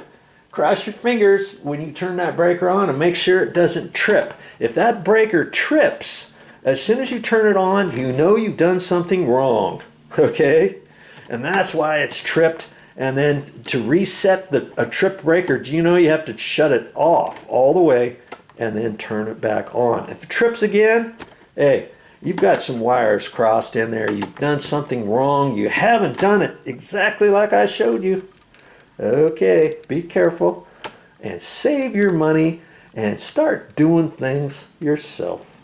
cross your fingers when you turn that breaker on, and make sure it doesn't trip. If that breaker trips, as soon as you turn it on, you know you've done something wrong, okay? And that's why it's tripped. And then to reset a tripped breaker, do you know you have to shut it off all the way and then turn it back on. If it trips again, hey, you've got some wires crossed in there. You've done something wrong. You haven't done it exactly like I showed you. Okay, be careful and save your money and start doing things yourself.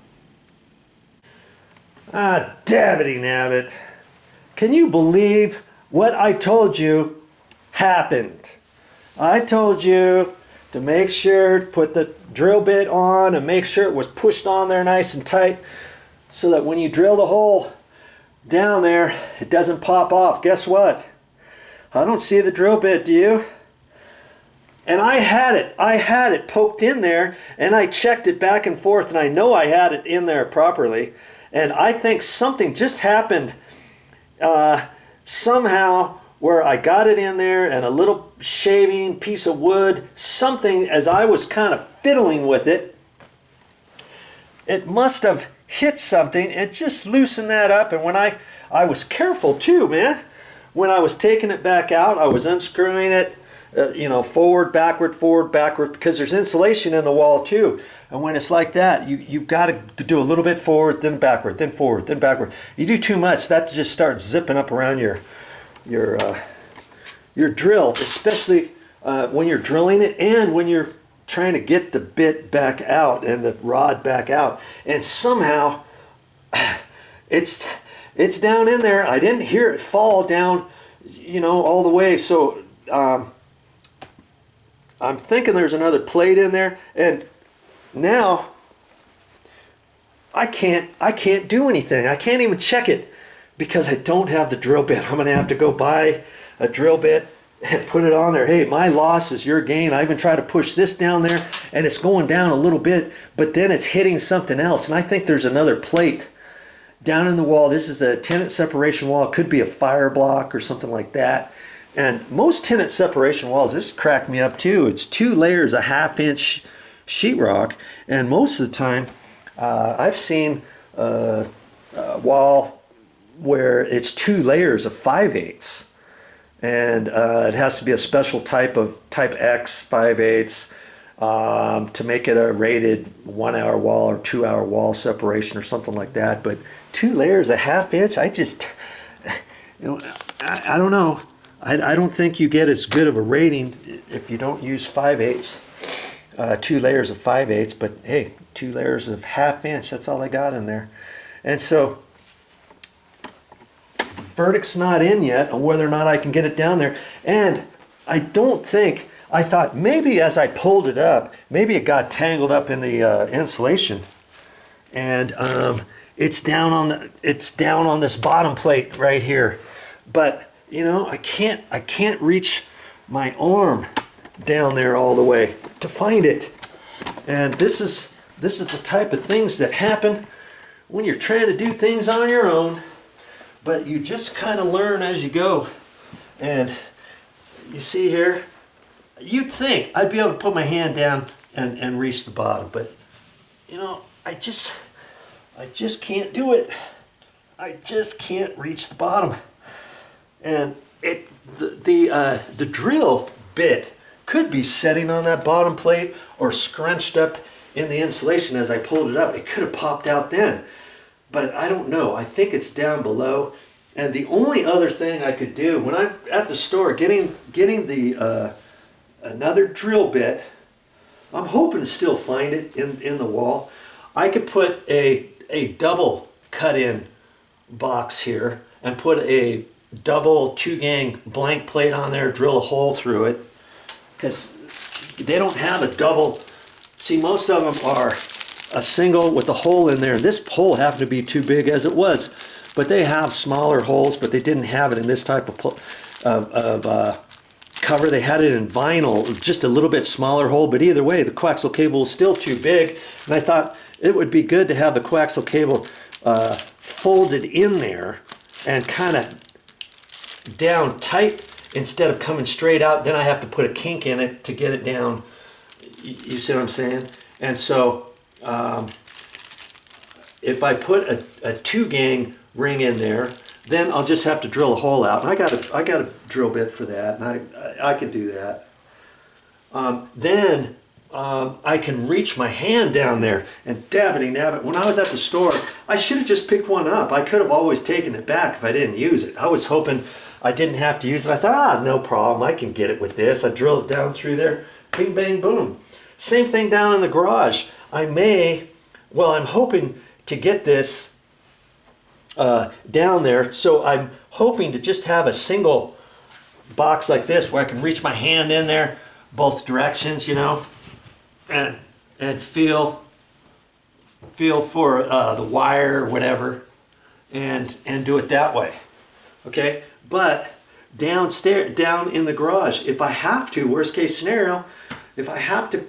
Ah, dabbity nabbit. Can you believe what I told you happened? I told you to make sure to put the drill bit on and make sure it was pushed on there nice and tight so that when you drill the hole down there, it doesn't pop off. Guess what? I don't see the drill bit, do you? And I had it poked in there, and I checked it back and forth, and I know I had it in there properly. And I think something just happened somehow where I got it in there, and a little shaving piece of wood, something, as I was kind of fiddling with it, it must have hit something and just loosened that up. And when I was careful too, man. When I was taking it back out, I was unscrewing it, forward, backward, because there's insulation in the wall too. And when it's like that, you've got to do a little bit forward, then backward, then forward, then backward. You do too much, that just starts zipping up around your drill, especially when you're drilling it and when you're trying to get the bit back out and the rod back out. And somehow it's down in there. I didn't hear it fall down, all the way. So I'm thinking there's another plate in there, and now I can't do anything. I can't even check it because I don't have the drill bit. I'm gonna have to go buy a drill bit and put it on there. Hey, my loss is your gain. I even try to push this down there, and it's going down a little bit, but then it's hitting something else. And I think there's another plate down in the wall. This is a tenant separation wall. It could be a fire block or something like that. And most tenant separation walls, this cracked me up too. It's 2 layers of 1/2-inch sheetrock, and most of the time I've seen a wall where it's 2 layers of 5/8, and it has to be a special type X 5/8 to make it a rated 1-hour wall or 2-hour wall separation or something like that. But 2 layers of 1/2 inch, I don't know. I don't think you get as good of a rating if you don't use 5/8, 2 layers of 5/8, but hey, 2 layers of 1/2 inch, that's all I got in there. And so, verdict's not in yet on whether or not I can get it down there. And I thought maybe as I pulled it up, maybe it got tangled up in the insulation, and it's down on this bottom plate right here. But I can't reach my arm down there all the way to find it. And this is the type of things that happen when you're trying to do things on your own, but you just kind of learn as you go. And you see here, you'd think I'd be able to put my hand down and reach the bottom, but I just can't do it. I just can't reach the bottom. And the drill bit could be setting on that bottom plate or scrunched up in the insulation as I pulled it up. It could have popped out then, but I don't know. I think it's down below. And the only other thing I could do when I'm at the store getting the another drill bit, I'm hoping to still find it in the wall. I could put a double cut-in box here and put a double 2-gang blank plate on there, drill a hole through it, because they don't have a double. See, most of them are a single with a hole in there. This hole happened to be too big as it was, but they have smaller holes, but they didn't have it in this type of cover. They had it in vinyl, just a little bit smaller hole, but either way, the coaxial cable is still too big, and I thought it would be good to have the coaxial cable folded in there and kind of down tight instead of coming straight out. Then I have to put a kink in it to get it down. You see what I'm saying? And so if I put a 2-gang ring in there, then I'll just have to drill a hole out. And I got a drill bit for that, and I can do that. Then I can reach my hand down there and dabbity nabbit. When I was at the store, I should have just picked one up. I could have always taken it back if I didn't use it. I was hoping I didn't have to use it. I thought, no problem, I can get it with this. I drilled it down through there, bing, bang, boom. Same thing down in the garage. I'm hoping to get this down there. So I'm hoping to just have a single box like this where I can reach my hand in there both directions, you know, and feel for the wire or whatever, and do it that way. Okay, but downstairs, down in the garage, if I have to, worst case scenario, if I have to,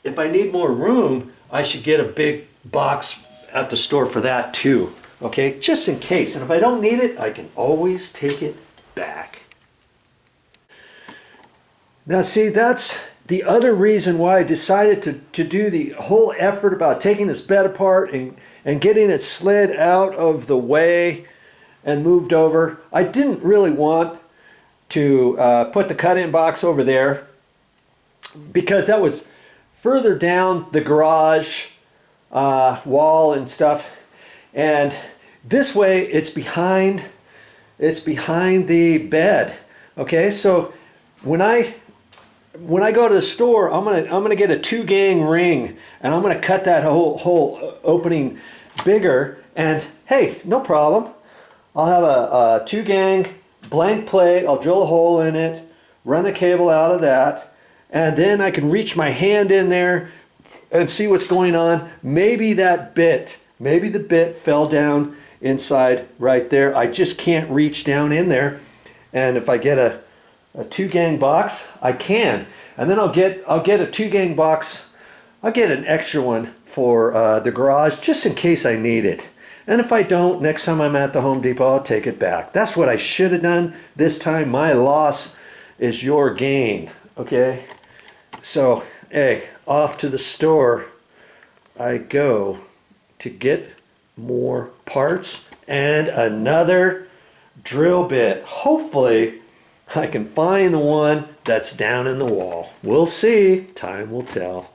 if I need more room, I should get a big box at the store for that too. Okay, just in case. And if I don't need it, I can always take it back. Now see, that's the other reason why I decided to do the whole effort about taking this bed apart and getting it slid out of the way and moved over. I didn't really want to put the cut-in box over there because that was further down the garage wall and stuff. And this way it's behind the bed. Okay, so when I go to the store, I'm gonna get a 2-gang ring, and I'm gonna cut that whole opening bigger. And hey, no problem. I'll have a 2-gang blank plate. I'll drill a hole in it, run a cable out of that, and then I can reach my hand in there and see what's going on. Maybe the bit fell down inside right there. I just can't reach down in there. And if I get a 2-gang box, I can. And then I'll get a 2-gang box. I'll get an extra one for the garage just in case I need it. And if I don't, next time I'm at the Home Depot, I'll take it back. That's what I should have done this time. My loss is your gain. Okay? So, hey, off to the store I go to get more parts and another drill bit. Hopefully I can find the one that's down in the wall. We'll see. Time will tell.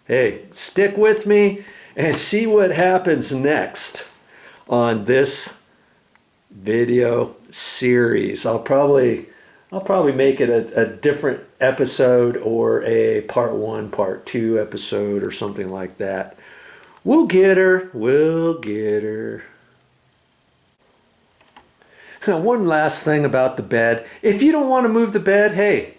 Hey, stick with me and see what happens next on this video series. I'll probably make it a different episode or a part 1, part 2 episode or something like that. We'll get her. We'll get her. Now, one last thing about the bed. If you don't want to move the bed, hey,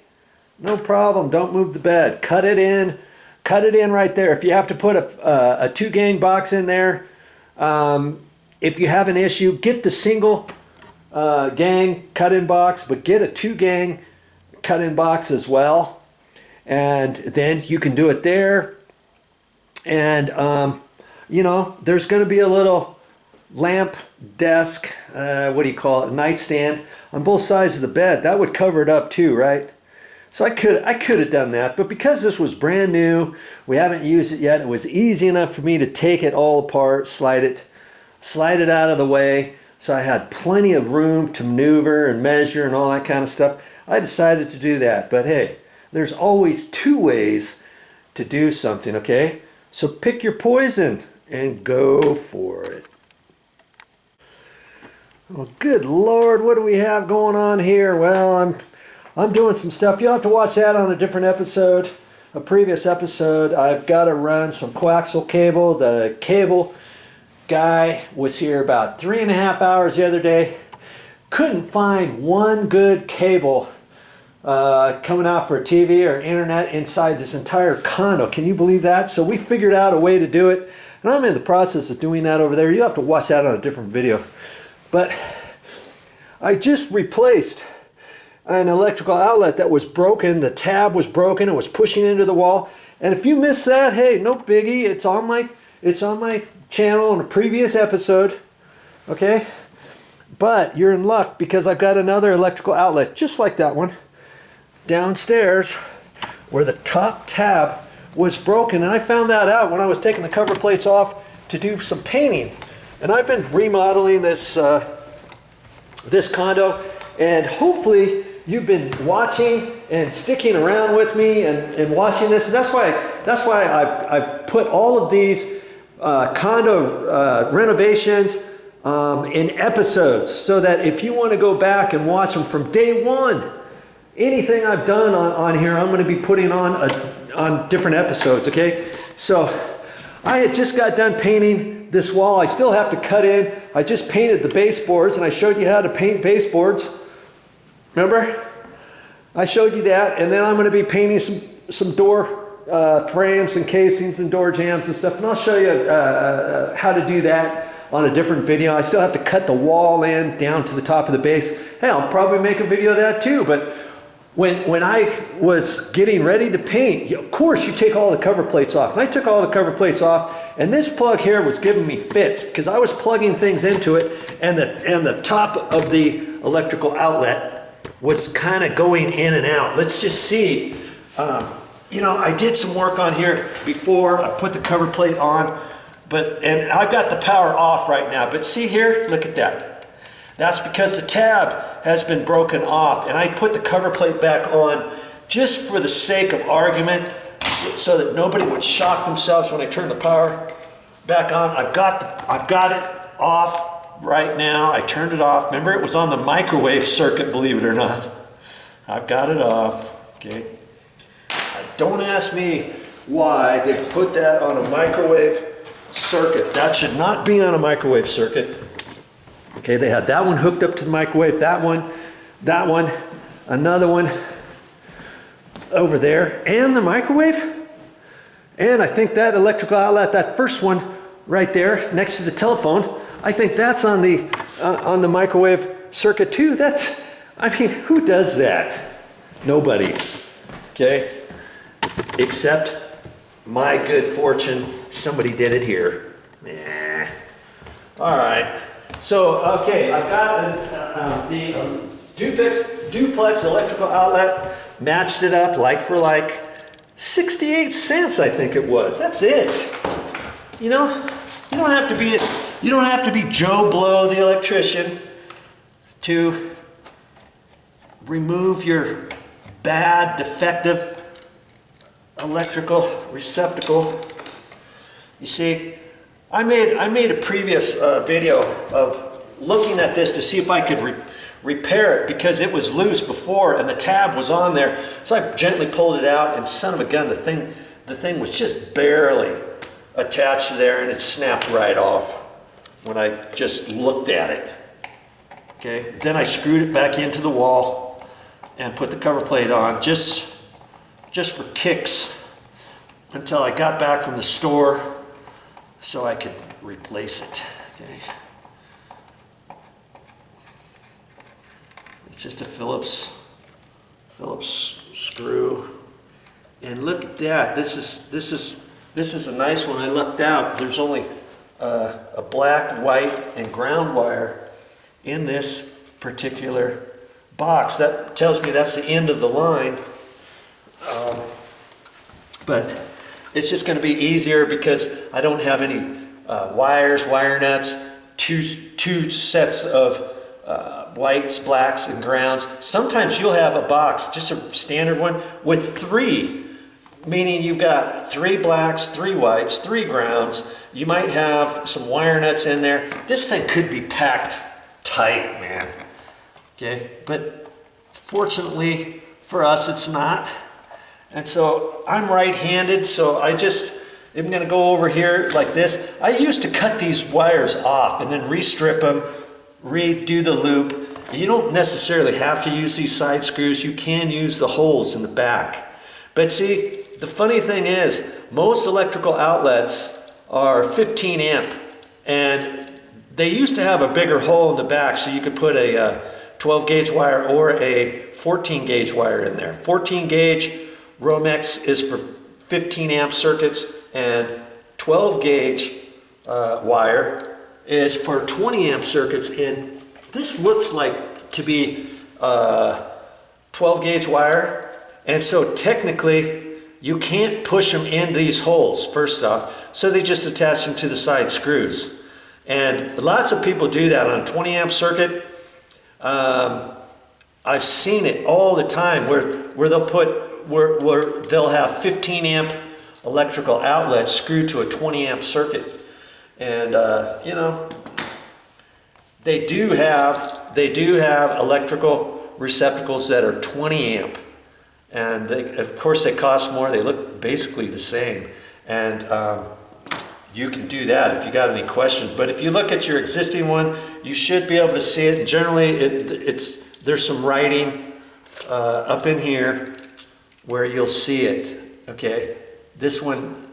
no problem. Don't move the bed. Cut it in. Cut it in right there. If you have to put a 2-gang box in there, if you have an issue, get the single gang cut-in box, but get a 2-gang cut-in box as well. And then you can do it there. And, you know, there's going to be a little lamp desk, what do you call it, nightstand on both sides of the bed. That would cover it up too, right? So I could have done that, but because this was brand new, we haven't used it yet, it was easy enough for me to take it all apart, slide it out of the way, so I had plenty of room to maneuver and measure and all that kind of stuff. I decided to do that, but hey, there's always 2 ways to do something, okay? So pick your poison and go for it. Well, good Lord, what do we have going on here? Well, I'm doing some stuff. You'll have to watch that on a different episode, a previous episode. I've got to run some coaxial cable. The cable guy was here about 3.5 hours the other day. Couldn't find one good cable coming out for TV or internet inside this entire condo. Can you believe that? So we figured out a way to do it, and I'm in the process of doing that over there. You'll have to watch that on a different video. But I just replaced an electrical outlet that was broken. The tab was broken. It was pushing into the wall. And if you missed that, hey, no biggie. It's on my channel in a previous episode. Okay? But you're in luck because I've got another electrical outlet just like that one downstairs where the top tab was broken. And I found that out when I was taking the cover plates off to do some painting. And I've been remodeling this this condo, and hopefully you've been watching and sticking around with me and watching this. And that's why I've put all of these condo renovations in episodes, so that if you want to go back and watch them from day one, anything I've done on here, I'm going to be putting on different episodes, okay? So I had just got done painting this wall. I still have to cut in. I just painted the baseboards, and I showed you how to paint baseboards. Remember? I showed you that, and then I'm going to be painting some door frames and casings and door jambs and stuff, and I'll show you how to do that on a different video. I still have to cut the wall in down to the top of the base. Hey, I'll probably make a video of that too, but when I was getting ready to paint, of course you take all the cover plates off. And I took all the cover plates off, and this plug here was giving me fits because I was plugging things into it, and the top of the electrical outlet was kind of going in and out. Let's just see. You know, I did some work on here before. I put the cover plate on, and I've got the power off right now. But see here, look at that. That's because the tab has been broken off, and I put the cover plate back on just for the sake of argument, so that nobody would shock themselves when I turn the power back on. I've got it off right now. I turned it off. Remember, it was on the microwave circuit, believe it or not. I've got it off. Okay. Don't ask me why they put that on a microwave circuit. That should not be on a microwave circuit. Okay, they had that one hooked up to the microwave, that one, another one over there, and the microwave. And I think that electrical outlet, that first one right there next to the telephone, I think that's on the microwave circuit too. I mean, who does that? Nobody. Okay? Except my good fortune, somebody did it here. Nah. All right. So, okay, I've got the duplex electrical outlet, matched it up like for like, 68 cents I think it was. That's it. You know, you don't have to be Joe Blow the electrician to remove your bad, defective electrical receptacle. You see, I made a previous video of looking at this to see if I could repair it, because it was loose before and the tab was on there. So I gently pulled it out, and son of a gun, the thing was just barely attached to there, and it snapped right off when I just looked at it. Okay, then I screwed it back into the wall and put the cover plate on just for kicks until I got back from the store so I could replace it. Okay. It's just a Phillips screw, and look at that. This is a nice one. I lucked out. There's only a black, white, and ground wire in this particular box. That tells me that's the end of the line. But it's just going to be easier because I don't have any wires, wire nuts, two sets of whites, blacks, and grounds. Sometimes you'll have a box, just a standard one, with 3 meaning you've got 3 blacks, 3 whites, 3 grounds. You might have some wire nuts in there. This thing could be packed tight, man. Okay, but fortunately for us, it's not. And so I'm right-handed, so I'm gonna go over here like this. I used to cut these wires off and then restrip them, redo the loop. You don't necessarily have to use these side screws. You can use the holes in the back. But see, the funny thing is, most electrical outlets are 15 amp, and they used to have a bigger hole in the back so you could put a 12 gauge wire or a 14 gauge wire in there. 14 gauge Romex is for 15 amp circuits, and 12 gauge wire is for 20 amp circuits. And this looks like to be 12 gauge wire, and so technically you can't push them in these holes, first off, so they just attach them to the side screws. And lots of people do that on a 20 amp circuit. I've seen it all the time where they'll put, where they'll have 15 amp electrical outlets screwed to a 20 amp circuit. And you know, they do have electrical receptacles that are 20 amp. And of course they cost more. They look basically the same. And you can do that if you got any questions. But if you look at your existing one, you should be able to see it. Generally, there's some writing up in here where you'll see it. Okay, this one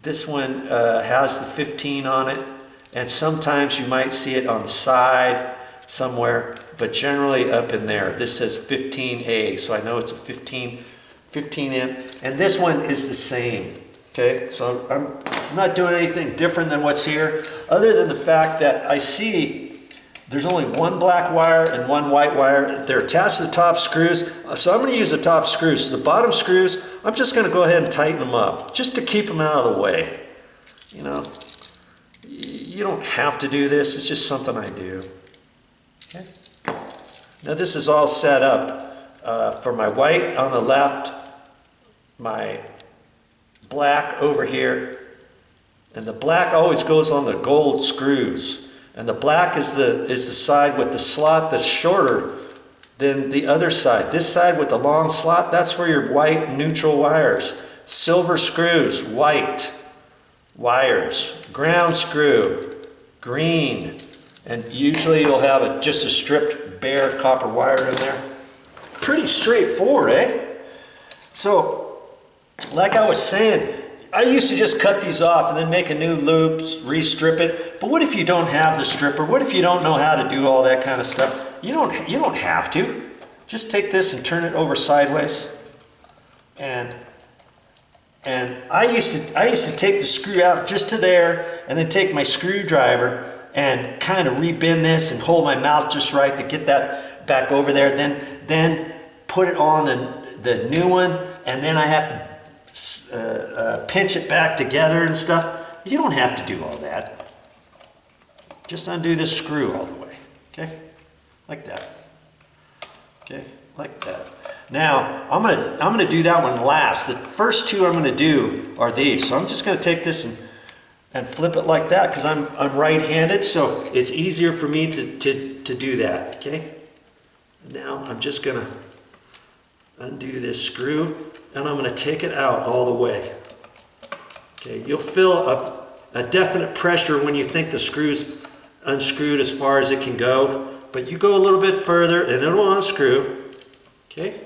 has the 15 on it, and sometimes you might see it on the side somewhere, but generally up in there. This says 15A, so I know it's a 15 amp, and this one is the same. Okay, so I'm not doing anything different than what's here, other than the fact that I see there's only 1 black wire and 1 white wire. They're attached to the top screws, so I'm going to use the top screws. So the bottom screws, I'm just going to go ahead and tighten them up, just to keep them out of the way. You know, you don't have to do this, it's just something I do. Okay. Now this is all set up for my white on the left, my black over here, and the black always goes on the gold screws, and the black is the side with the slot that's shorter than the other side. This side with the long slot, that's for your white neutral wires. Silver screws, white wires. Ground screw, green, and usually you'll have just a stripped bare copper wire in there. Pretty straightforward, eh? So like I was saying, I used to just cut these off and then make a new loop, restrip it. But what if you don't have the stripper? What if you don't know how to do all that kind of stuff? You don't have to. Just take this and turn it over sideways. And I used to take the screw out just to there, and then take my screwdriver and kind of rebend this and hold my mouth just right to get that back over there. Then put it on the new one, and then I have to pinch it back together and stuff. You don't have to do all that. Just undo this screw all the way, okay? Like that. Okay, like that. Now, I'm gonna do that one last. The first two I'm gonna do are these. So I'm just gonna take this and flip it like that, because I'm right-handed, so it's easier for me to do that, okay? Now I'm just gonna undo this screw, and I'm going to take it out all the way. Okay, you'll feel a definite pressure when you think the screw's unscrewed as far as it can go, but you go a little bit further and it'll unscrew. Okay,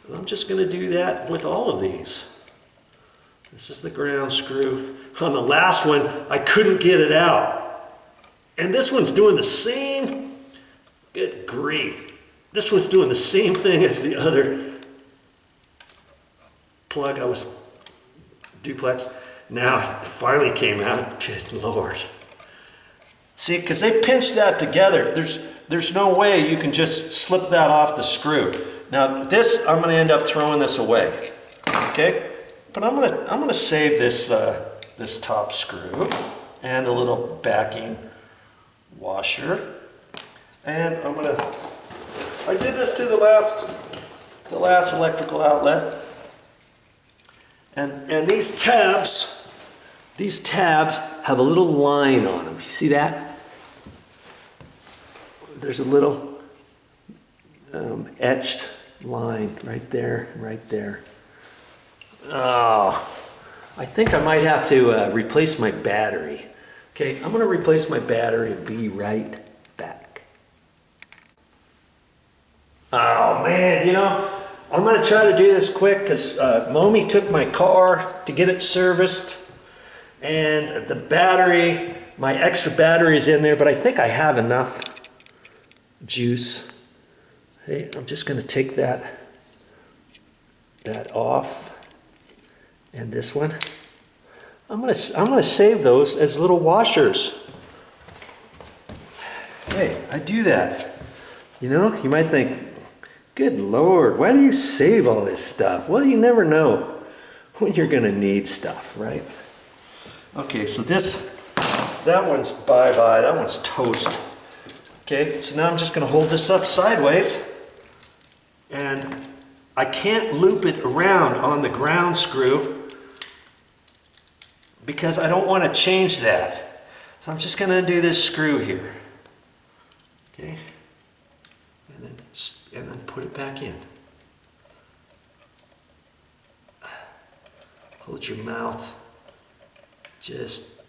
and I'm just going to do that with all of these. This is the ground screw. On the last one, I couldn't get it out, and this one's doing the same. Good grief. This one's doing the same thing as the other plug I was duplex. Now it finally came out. Good Lord. See, because they pinched that together. There's no way you can just slip that off the screw. Now this, I'm going to end up throwing this away. Okay, but I'm gonna save this this top screw and the little backing washer, and I did this to the last electrical outlet. And these tabs have a little line on them. You see that? There's a little etched line right there, right there. Oh, I think I might have to replace my battery. Okay, I'm gonna replace my battery and be right back. Oh man, you know, I'm gonna try to do this quick because Momi took my car to get it serviced, and the battery, my extra battery is in there, but I think I have enough juice. Hey, I'm just gonna take that off, and this one. I'm gonna save those as little washers. Hey, I do that. You know, you might think, good Lord, why do you save all this stuff? Well, you never know when you're gonna need stuff, right? Okay, so that one's bye-bye, that one's toast. Okay, so now I'm just gonna hold this up sideways, and I can't loop it around on the ground screw because I don't want to change that. So I'm just gonna do this screw here. Okay, and then put it back in. Hold your mouth just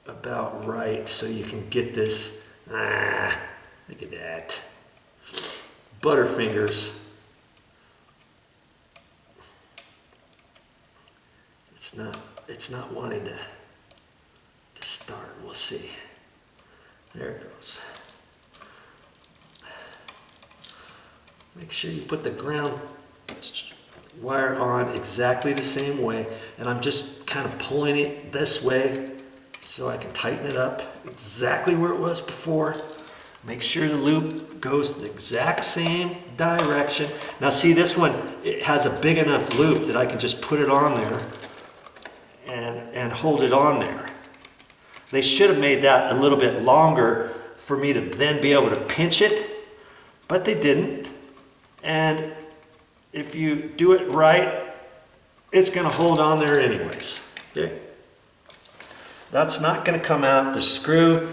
about right so you can get this. Look at that. Butterfingers. It's not wanting to start. We'll see. There it goes. Make sure you put the ground wire on exactly the same way, and I'm just kind of pulling it this way so I can tighten it up exactly where it was before. Make sure the loop goes the exact same direction. Now see, this one, it has a big enough loop that I can just put it on there and hold it on there. They should have made that a little bit longer for me to then be able to pinch it, but they didn't. And if you do it right, it's gonna hold on there anyways, okay? That's not gonna come out. The screw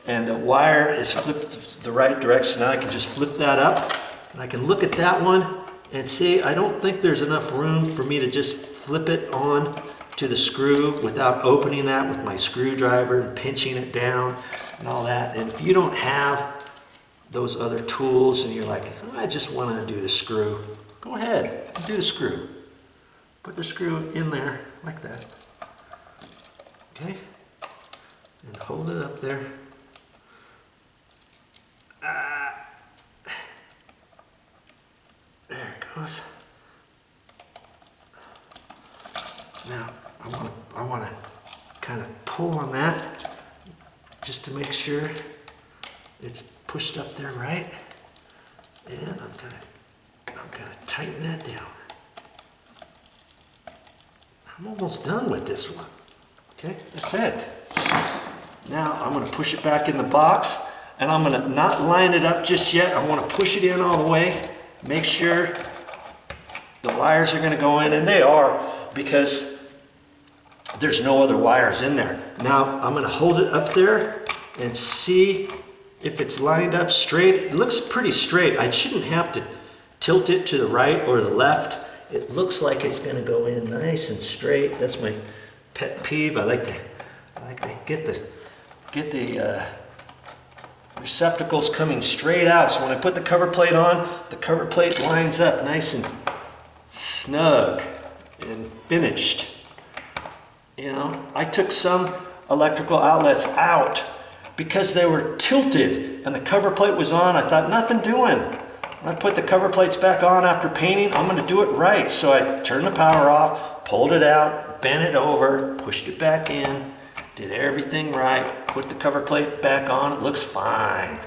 and the wire is flipped the right direction. Now I can just flip that up, and I can look at that one and see, I don't think there's enough room for me to just flip it on to the screw without opening that with my screwdriver and pinching it down and all that. And if you don't have those other tools and you're like, I just want to do the screw, go ahead and do the screw. Put the screw in there like that. Okay? And hold it up there. There it goes. Now, I want to kind of pull on that just to make sure it's pushed up there right. And I'm gonna tighten that down. I'm almost done with this one. Okay, that's it. Now I'm gonna push it back in the box, and I'm gonna not line it up just yet. I want to push it in all the way. Make sure the wires are gonna go in, and they are, because there's no other wires in there. Now I'm gonna hold it up there and see if it's lined up straight. It looks pretty straight. I shouldn't have to tilt it to the right or the left. It looks like it's gonna go in nice and straight. That's my pet peeve. I like to get the receptacles coming straight out. So when I put the cover plate on, the cover plate lines up nice and snug and finished. You know, I took some electrical outlets out because they were tilted and the cover plate was on. I thought, nothing doing. When I put the cover plates back on after painting, I'm gonna do it right. So I turned the power off, pulled it out, bent it over, pushed it back in, did everything right, put the cover plate back on, it looks fine.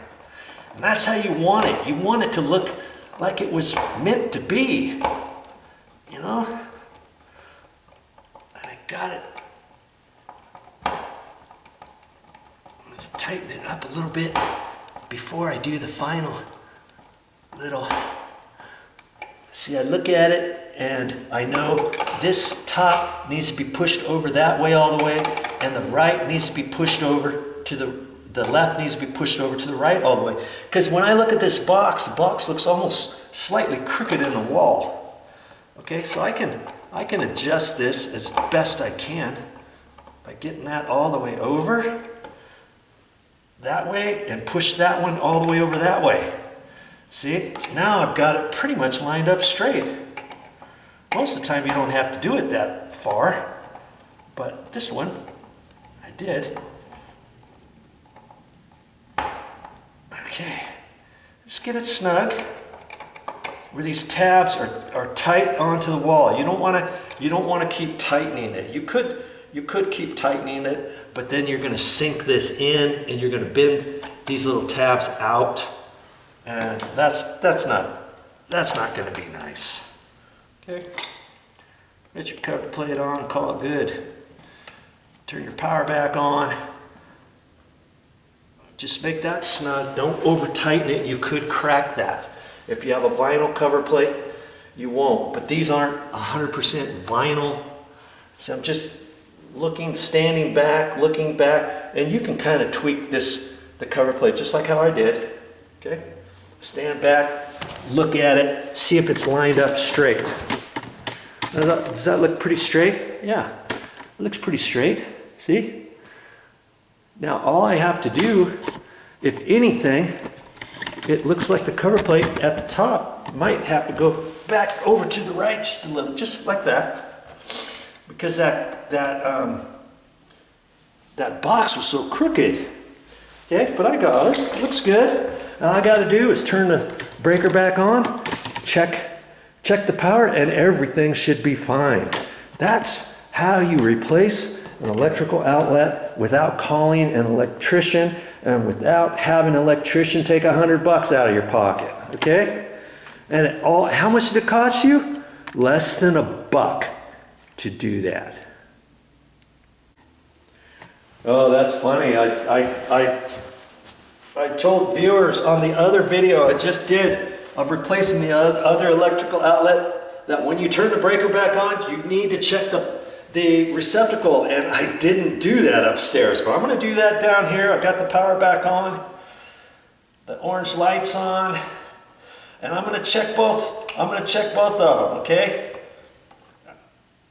And that's how you want it. You want it to look like it was meant to be, you know? And I got it. Let's tighten it up a little bit before I do the final little See, I look at it and I know this top needs to be pushed over that way all the way, and the right needs to be pushed over to the left needs to be pushed over to the right all the way. Because when I look at this box, the box looks almost slightly crooked in the wall. Okay, so I can adjust this as best I can by getting that all the way over that way and push that one all the way over that way. See, now I've got it pretty much lined up straight. Most of the time you don't have to do it that far, but this one I did. Okay, just get it snug where these tabs are tight onto the wall. You don't want to keep tightening it. You could keep tightening it, but then you're going to sink this in and you're going to bend these little tabs out, and that's not going to be nice. Okay, get your cover plate on, call it good. Turn your power back on. Just make that snug. Don't over tighten it. You could crack that. If you have a vinyl cover plate, you won't. But these aren't 100% vinyl. So I'm just standing back, looking back, and you can kind of tweak the cover plate just like how I did. Okay? Stand back, look at it, see if it's lined up straight. Does that look pretty straight? Yeah, it looks pretty straight. See? Now all I have to do, if anything, it looks like the cover plate at the top might have to go back over to the right just a little, just like that, because that box was so crooked. Okay, but I got it. It looks good. All I got to do is turn the breaker back on, check the power, and everything should be fine. That's how you replace an electrical outlet without calling an electrician and without having an electrician take $100 out of your pocket. Okay? And how much did it cost you? Less than $1 to do that. Oh, that's funny. I told viewers on the other video I just did of replacing the other electrical outlet that when you turn the breaker back on, you need to check the receptacle, and I didn't do that upstairs, but I'm going to do that down here. I've got the power back on, the orange lights on, and I'm going to check both of them, okay?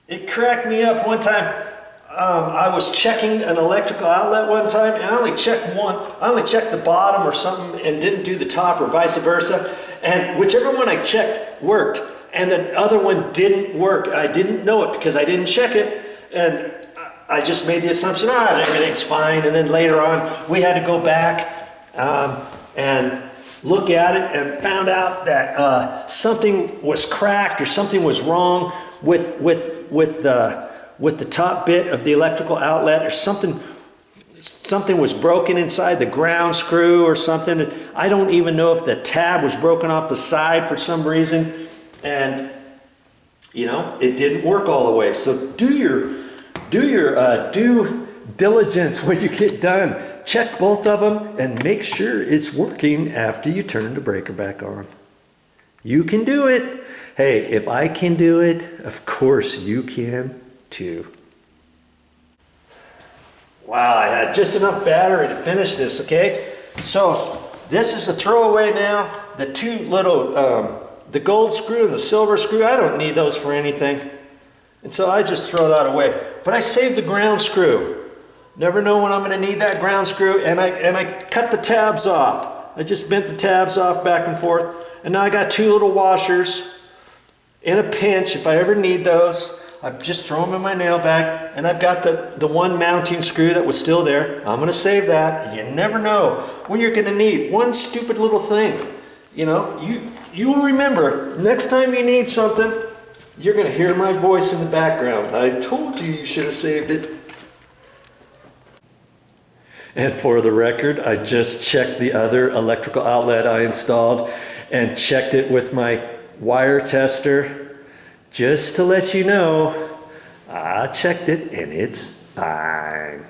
It cracked me up one time. I was checking an electrical outlet one time, and I only checked one. I only checked the bottom or something and didn't do the top, or vice versa. And whichever one I checked worked, and the other one didn't work. I didn't know it because I didn't check it, and I just made the assumption, everything's fine. And then later on, we had to go back and look at it, and found out that something was cracked or something was wrong with the top bit of the electrical outlet, or something was broken inside the ground screw or something. I don't even know if the tab was broken off the side for some reason, and it didn't work all the way. So do your due diligence when you get done. Check both of them and make sure it's working after you turn the breaker back on. You can do it. Hey, if I can do it, of course you can too. Wow, I had just enough battery to finish this, okay? So this is a throwaway now. The two little, the gold screw and the silver screw, I don't need those for anything. And so I just throw that away. But I saved the ground screw. Never know when I'm gonna need that ground screw, and I cut the tabs off. I just bent the tabs off back and forth. And now I got two little washers in a pinch if I ever need those. I just throw them in my nail bag, and I've got the one mounting screw that was still there. I'm gonna save that. You never know when you're gonna need one stupid little thing. You will remember, next time you need something, you're gonna hear my voice in the background. I told you should have saved it. And for the record, I just checked the other electrical outlet I installed and checked it with my wire tester. Just to let you know, I checked it and it's fine.